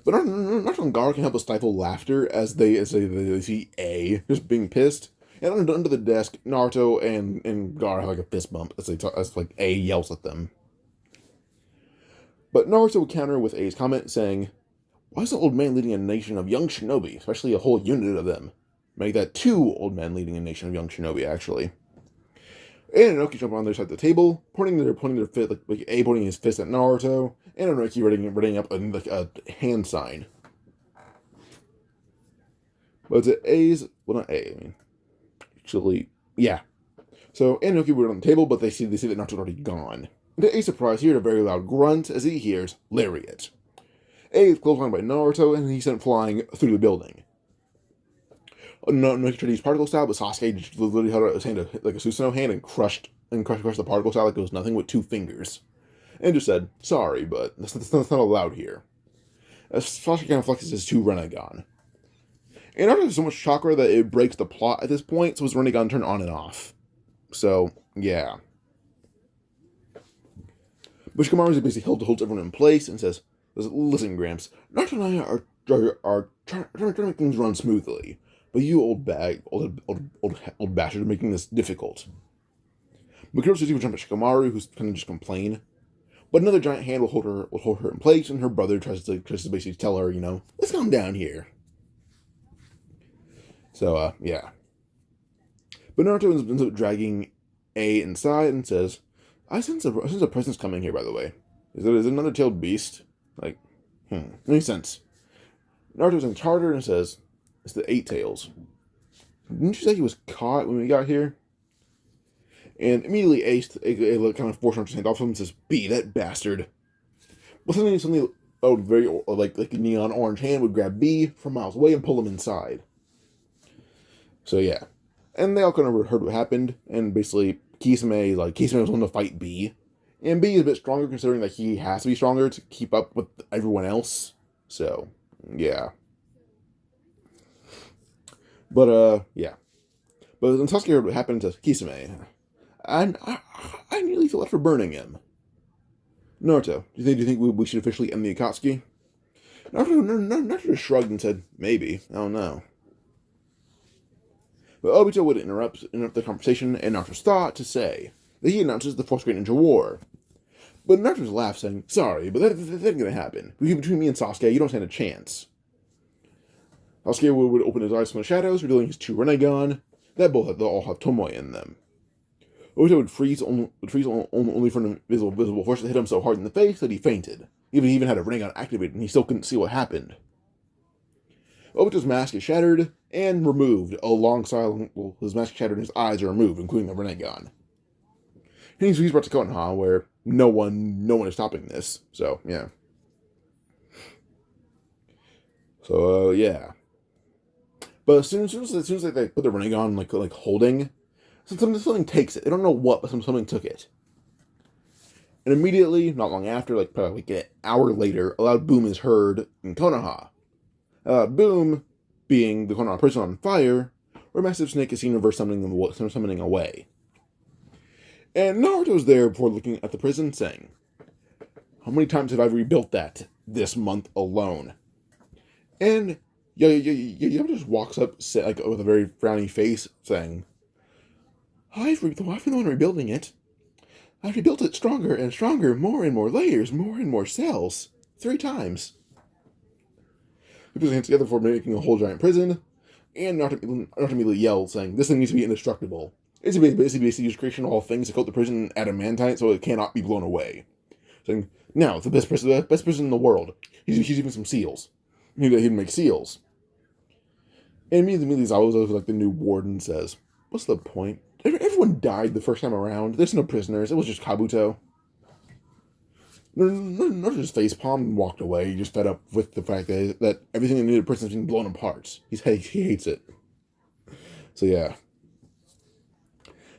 But Naruto and Gaara can help but stifle laughter as they see A just being pissed. And under the desk, Naruto and Gaara have like a fist bump as A yells at them. But Naruto would counter with A's comment saying, "Why is the old man leading a nation of young shinobi, especially a whole unit of them? Make that two old men leading a nation of young shinobi, actually." And Inoki jump on their side of the table, pointing their fist, like A pointing his fist at Naruto, and Inoki writing up a hand sign. But it's A's, well not A, I mean, actually, yeah. So A and Inoki were on the table, but they see that Naruto's already gone. And to A's surprise, he heard a very loud grunt as he hears Lariat. A is clotheslined by Naruto, and he's sent flying through the building. Inoki tried to use particle style, but Sasuke just literally held out his hand like a Susanoo hand and crushed the particle style like it was nothing with 2 fingers. And just said, "Sorry, but that's not allowed here." As Sasuke kind of flexes his 2 Rinnegan. And Naruto has so much chakra that it breaks the plot at this point, so his Rinnegan turned on and off. So, yeah. But Shikamaru basically holds everyone in place and says, "Listen, Gramps, Naruto and I are trying to make things run smoothly, but you old bastard are making this difficult." But Kurosawa will jump at Shikamaru, who's kind of just complain. But another giant hand will hold her in place, and her brother tries to basically tell her, let's calm down here. So, yeah. But Naruto ends up dragging A inside and says, I sense a presence coming here, by the way. Is it another tailed beast? Makes sense. Naruto's in charter and says, it's the 8 tails. Didn't you say he was caught when we got here? And immediately A kind of forces Naruto's hand off him and says, "B, that bastard." Well, suddenly very like a neon orange hand would grab B from miles away and pull him inside. So yeah. And they all kind of heard what happened, and basically Kisame was willing to fight B. And B is a bit stronger considering that he has to be stronger to keep up with everyone else. So, yeah. But, yeah. But when Sasuke heard what happened to Kisame, I nearly feel bad for burning him. Naruto, do you think we should officially end the Akatsuki? Naruto shrugged and said, maybe, I don't know. But Obito would interrupt the conversation and Naruto's thought to say that he announces the Fourth Great Ninja War. But Naruto's laughed, saying, sorry, but that ain't gonna happen. Between me and Sasuke, you don't stand a chance. Sasuke would open his eyes from the shadows, revealing his 2 Rinnegan, that they'll all have Tomoe in them. Obito would freeze only for an invisible force that hit him so hard in the face that he fainted. He even had a Rinnegan activated, and he still couldn't see what happened. Obito's mask is shattered and removed alongside. Well, his mask is shattered and his eyes are removed, including the Rinnegan. He's brought to Konoha, where no one is stopping this. So yeah. So yeah. But as soon as they put the Rinnegan like holding, something takes it. They don't know what, but something took it. And immediately, not long after, like probably an hour later, a loud boom is heard in Konoha. Boom being the Konoha prison on fire, where Massive Snake is seen reverse summoning away. And Naruto's there before looking at the prison, saying, "How many times have I rebuilt that this month alone?" And Yamato just walks up like with a very frowny face, saying, I've been the one rebuilding it. I've rebuilt it stronger and stronger, more and more layers, more and more cells. 3 times. We put his hands together for making a whole giant prison, and Naruto immediately yelled, saying, "This thing needs to be indestructible." It's basically used creation of all things to coat the prison adamantite so it cannot be blown away. Saying, "Now, it's the best prison in the world. He's using some seals. He'd make seals." And immediately Zabuza, like the new warden, says, "What's the point? Everyone died the first time around. There's no prisoners. It was just Kabuto." Naruto just facepalmed and walked away. He just fed up with the fact that everything in the prison is being blown apart. He hates it. So yeah.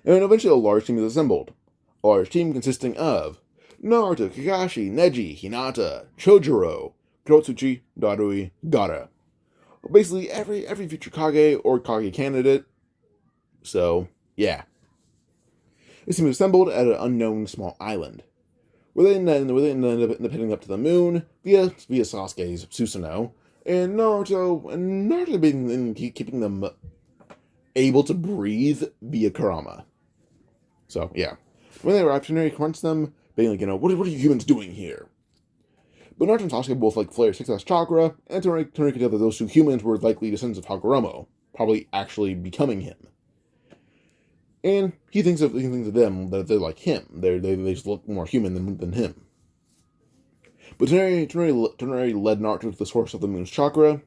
And eventually a large team is assembled. A large team consisting of Naruto, Kakashi, Neji, Hinata, Chojuro, Kurotsuchi, Darui, Gaara. Basically every future Kage or Kage candidate. So, yeah. This team is assembled at an unknown small island, where they end up heading up to the moon via Sasuke's Susanoo, and Naruto being keeping them able to breathe via Kurama. So, yeah. When they arrive, Tsunade confronts them, being like, what are you humans doing here? But Naruto and Sasuke both flare 6S chakra, and Tsunade could tell that those 2 humans were likely descendants of Hagoromo, probably actually becoming him. And he thinks of them that they're like him. They just look more human than him. But Tsunade led Naruto to the source of the moon's chakra,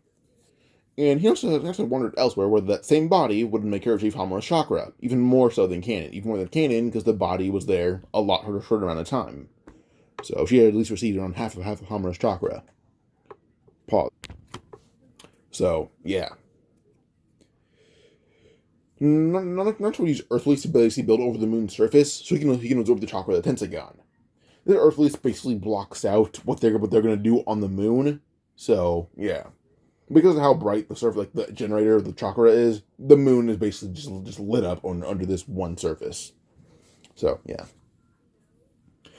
and he also wondered elsewhere whether that same body would make her achieve Hamura's chakra, even more so than Kanon. Even more than Kanon, because the body was there a lot shorter amount of time. So she had at least received around half of Hamura's chakra. Pause. So, yeah. Naruto used Earthly's ability to build over the moon's surface, so he can absorb the chakra of the Tenseigan. The Earthly's basically blocks out what they're going to do on the moon. So, yeah. Because of how bright the surface, like the generator of the chakra is, the moon is basically just lit up under this one surface. So, yeah.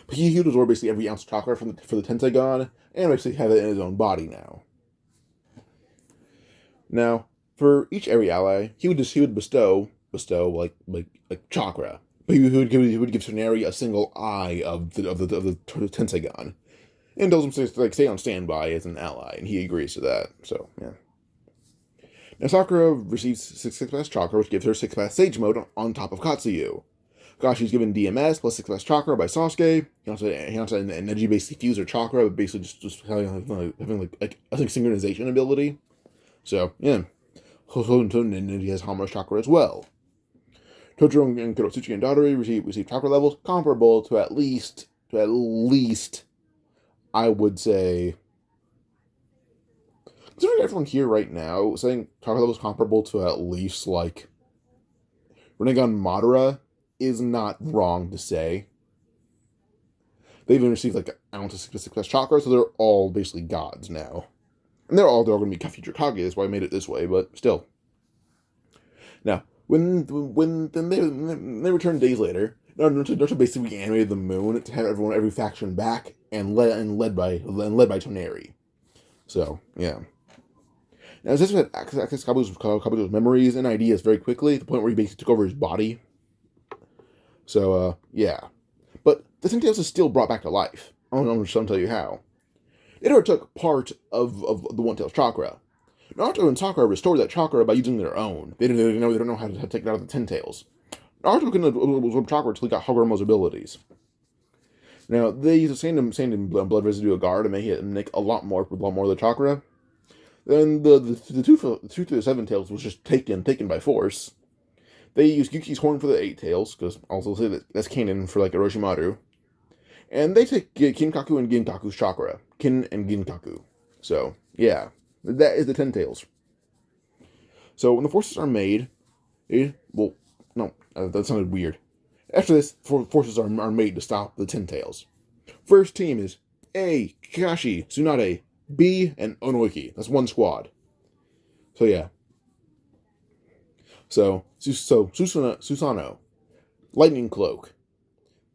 But he would absorb basically every ounce of chakra for the Tenseigan, and basically have it in his own body now. Now, for each area ally, he would bestow like chakra. But he would give Tsunade a single eye of the Tenseigan, and tells him to stay on standby as an ally, and he agrees to that. So yeah. Now Sakura receives 6 chakra, which gives her 6 Sage Mode on top of Katsuyu. Kakashi's given DMS plus 6 chakra by Sasuke. Hinata and Neji basically fuse their chakra, but basically just having like a synchronization ability. So yeah. Neji has Hamura's chakra as well. Chojuro and Kurotsuchi and Darui receive chakra levels comparable to at least, I would say, considering everyone here right now, saying chakra levels comparable to at least, like, Rinnegan Madara is not wrong to say. They even received, like, an ounce of 6 chakra, so they're all basically gods now. And they're all going to be future Kage, that's why I made it this way, but still. Now, when they returned days later, Naruto basically animated the moon to have every faction back, and led by Toneri. So, yeah. Now, this had access Kabuto's memories and ideas very quickly, to the point where he basically took over his body. So, yeah. But the Sentinels is still brought back to life. I'm just going to tell you how. Itadori took part of the One-Tail's chakra. Naruto and Sakura restored that chakra by using their own. They don't know how to take it out of the Ten Tails. Naruto can absorb chakra until he got Hagoromo's abilities. Now, they use the sand and blood residue guard to make a lot more with a lot more of the chakra. Then the two to the seven tails was just taken by force. They use Yuki's horn for the eight tails, because also say that's canon for like Orochimaru. And they take Kinkaku and Ginkaku's chakra. Kin and Ginkaku. So, yeah. That is the 10 tails. So, when the forces are made, well, no, that sounded weird. After this, forces are made to stop the 10 tails. First team is A, Kakashi, Tsunade, B, and Onoiki. That's one squad. So, yeah. So Susanoo, Lightning Cloak.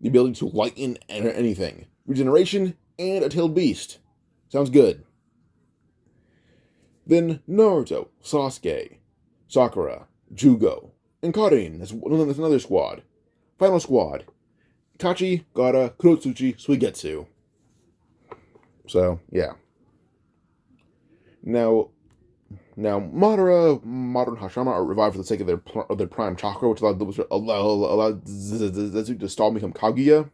The ability to lighten anything. Regeneration, and a tailed beast. Sounds good. Then Naruto, Sasuke, Sakura, Jugo, and Karin. That's another squad. Final squad. Itachi, Gaara, Kurotsuchi, Suigetsu. So, yeah. Now Madara, Madara and Hashirama are revived for the sake of their prime chakra, which allowed Zetsu to stall and become Kaguya.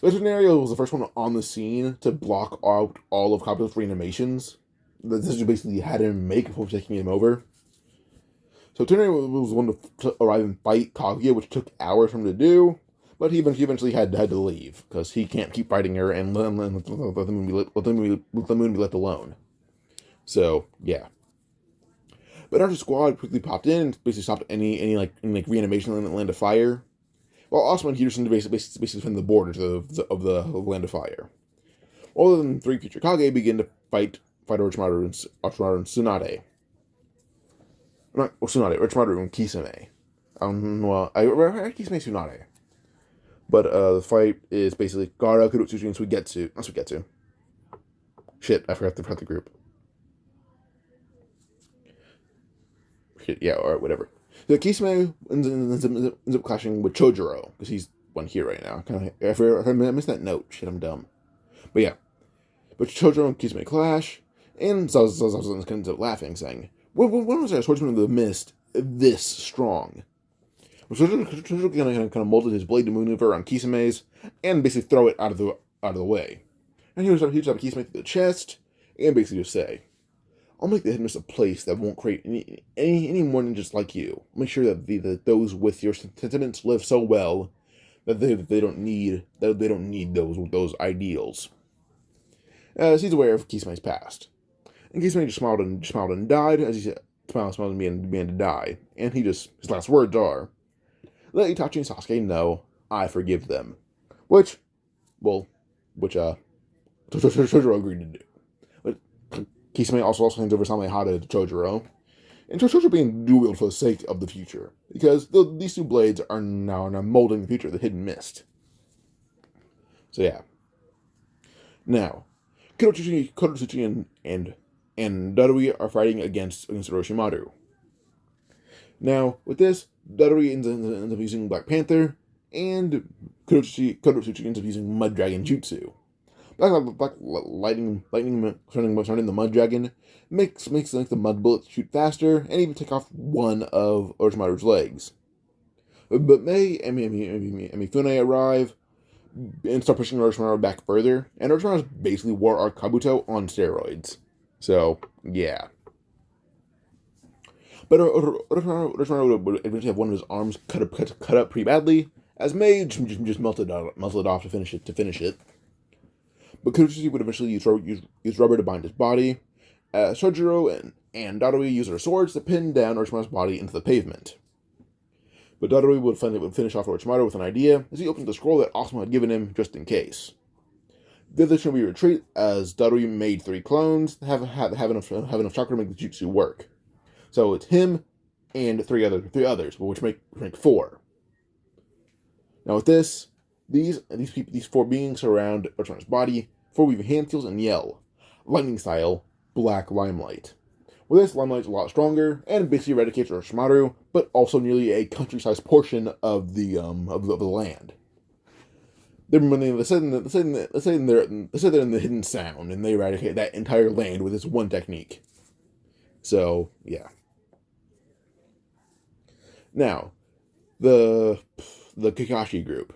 Veterinarian was the first one on the scene to block out all of Kabuto's reanimations. Zetsu basically had him make before taking him over. So Veterinarian was the one to arrive and fight Kaguya, which took hours for him to do, but he eventually had to leave, because he can't keep fighting her and let the moon be left alone. So, yeah. But Naruto's squad quickly popped in and basically stopped any reanimation in the Land of Fire, while Asuma and Hirusen basically defend the borders of the Land of Fire. All of the three future Kage begin to fight Orochimaru and Tsunade. Orochimaru and Kisame. Kisame Tsunade. But the fight is basically Gaara, Kurotsuchi, and Suigetsu. Not Suigetsu. Shit, I forgot the group. Yeah, alright, whatever. So Kisame ends up clashing with Chojuro, because he's one here right now. If I missed that note, shit, I'm dumb. But yeah. But Chojuro and Kisame clash, and Zazen ends up laughing, saying, when was our swordsman of the mist this strong? Chojuro kind of molded his blade to maneuver on Kisame's, and basically throw it out of the way. And he was up Kisame through the chest, and basically just say, I'll make the headmistress a place that won't create any more than just like you. Make sure that those with your sentiments live so well that they don't need those ideals. He's aware of Kisame's past, and Kisame just smiled and died as he smiled and began to die. And his last words are, "Let Itachi and Sasuke know I forgive them," which Chojuro agreed to do. Kisame also hands over Samehada to Chojuro, and Chojuro being dueled for the sake of the future, because these two blades are now molding the future of the Hidden Mist. So yeah. Now, Kurotsuchi and Darui are fighting against Orochimaru. Now, with this, Darui ends up using Black Panther, and Kurotsuchi ends up using Mud Dragon Jutsu. Black lightning surrounding the Mud Dragon makes the mud bullets shoot faster and even take off one of Orochimaru's legs. But Mei and Mifune arrive and start pushing Orochimaru back further, and Orochimaru's basically War Arc Kabuto on steroids. So, yeah. But Orochimaru would eventually have one of his arms cut up pretty badly, as Mei just melted off to finish it. But Kurotsuchi would eventually use rubber to bind his body. Chojuro and Darui use their swords to pin down Orochimaru's body into the pavement. But Darui would finish off Orochimaru with an idea as he opened the scroll that Asuma had given him just in case. The other shinobi retreat as Darui made 3 clones have enough chakra to make the jutsu work. So it's him and three others, which make 4. Now with this, these 4 beings surround Orochimaru's body, 4 weaving hand seals and yell, lightning style, black limelight. With this, limelight's a lot stronger and basically eradicates Orochimaru, but also nearly a country-sized portion of the land. Let's say they're in the Hidden Sound, and they eradicate that entire land with this one technique. So yeah. Now, the the Kakashi group.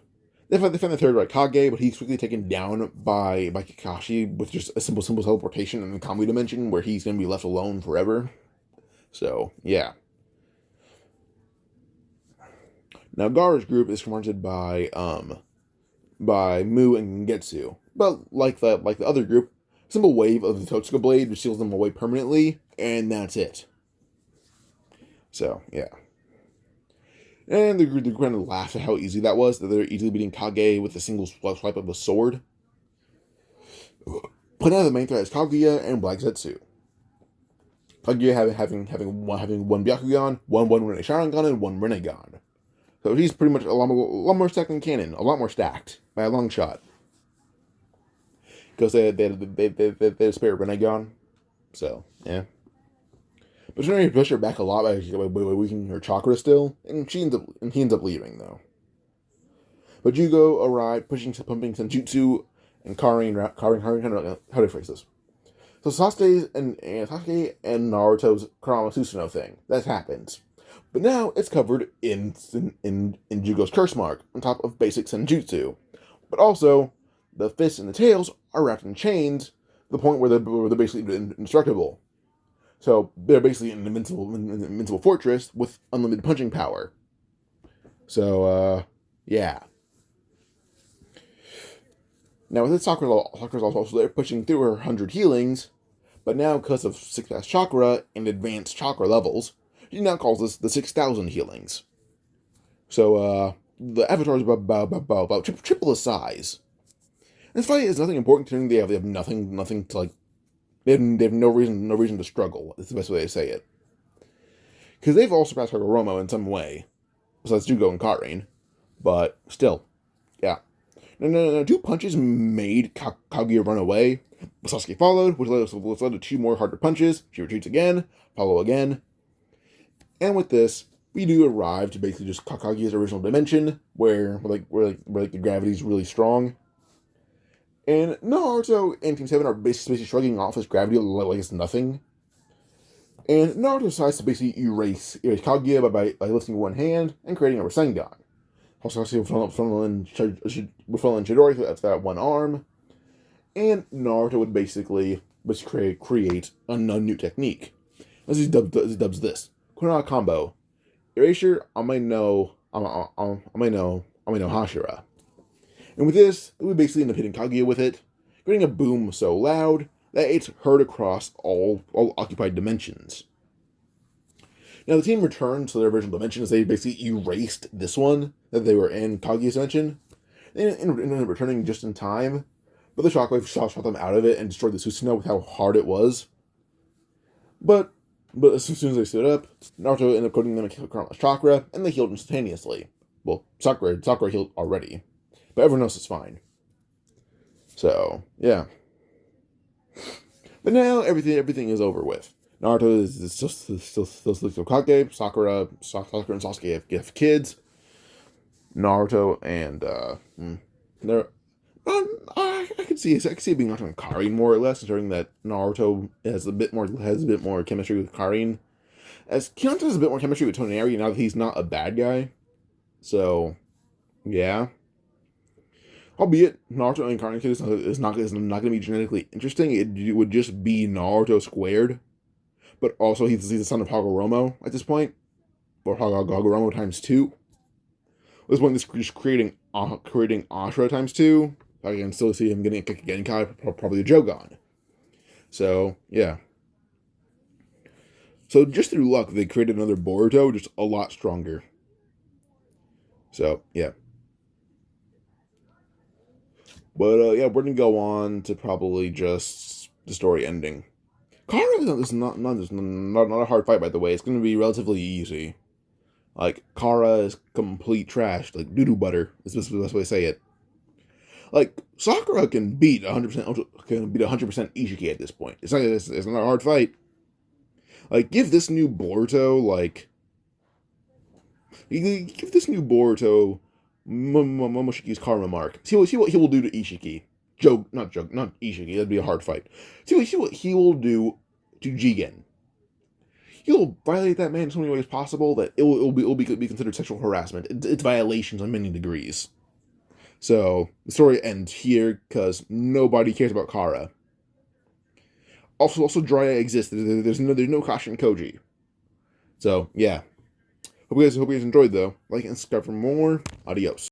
They find the third right Kage, but he's quickly taken down by Kakashi with just a simple teleportation in the comedy dimension where he's going to be left alone forever. So, yeah. Now, Gaara's group is confronted by Mu and Getsu. But like the other group, a simple wave of the Totsuka blade just seals them away permanently, and that's it. So, yeah. And the group kind of laughed at how easy that was, that they're easily beating Kage with a single swipe of a sword. But now the main threat is Kaguya and Black Zetsu. Kaguya having one Byakugan, one Rinne Sharingan, and one Rinnegan. So he's pretty much a lot more stacked than Canon, a lot more stacked by a long shot. Because they spare Rinnegan, so yeah. But trying to push her back a lot by weakening her chakra still, and he ends up leaving though. But Jugo arrived, pumping Senjutsu, and Karin, how do I phrase this? So Sasuke and Naruto's Kurama Susanoo thing, that happens. But now it's covered in Jugo's curse mark, on top of basic Senjutsu. But also, the fists and the tails are wrapped in chains, to the point where they're basically indestructible. So they're basically an invincible fortress with unlimited punching power. So, yeah. Now with this, Sakura's also there pushing through her 100 healings, but now because of 6 chakra and advanced chakra levels, she now calls this the 6,000 healings. So, the Avatar is about triple the size. And this fight is nothing important to them. They have nothing to like. They have no reason to struggle. It's the best way to say it. Because they've all surpassed Kagoromo in some way, besides Jugo and Karin. But still, yeah. No. 2 punches made Kaguya run away. Sasuke followed, which led to 2 more harder punches. She retreats again, follow again. And with this, we do arrive to basically just Kaguya's original dimension, where the gravity's really strong. And Naruto and Team 7 are basically shrugging off this gravity like it's nothing. And Naruto decides to basically erase Kaguya by lifting one hand and creating a Rasengan. Also, funneling Chidori with that one arm. And Naruto would basically create a new technique. As he dubs this. Kunai combo. Erasure, Ameno Hashira. And with this, we basically end up hitting Kaguya with it, creating a boom so loud that it's heard across all occupied dimensions. Now the team returned to their original dimension as they basically erased this one that they were in, Kaguya's dimension. They ended up returning just in time, but the shockwave shot them out of it and destroyed the Susanoo with how hard it was. But as soon as they stood up, Naruto ended up coating them in Kurama's chakra, and they healed instantaneously. Well, Sakura healed already, but everyone else is fine. So, yeah. But now everything is over with. Naruto is still Kage. Sakura and Sasuke have kids. Naruto and I can see it being Naruto and Karin more or less, considering that Naruto has a bit more chemistry with Karin. As Kyoto has a bit more chemistry with Tonari now that he's not a bad guy. So, yeah. Albeit, Naruto and Karin is not going to be genetically interesting. It would just be Naruto squared. But also, he's the son of Hagoromo at this point. Or Hagoromo times 2. At this point, this is creating Ashura times 2. I can still see him getting a Genkai, probably a Jogan. So, yeah. So, just through luck, they created another Boruto, just a lot stronger. So, yeah. But, yeah, we're going to go on to probably just the story ending. Kara is not a hard fight, by the way. It's going to be relatively easy. Like, Kara is complete trash. Like, doo-doo butter is the best way to say it. Like, Sakura can beat 100% Ishiki at this point. It's not a hard fight. Like, give this new Boruto, Momoshiki's karma mark. See what he will do to Ishiki. Not Ishiki. That'd be a hard fight. See what he will do to Jigen. He'll violate that man in so many ways possible that it will be considered sexual harassment. It's violations on many degrees. So the story ends here because nobody cares about Kara. Also, Jiraiya exists. There's no Kashin Koji. So yeah. Hope you guys enjoyed though. Like and subscribe for more. Adios.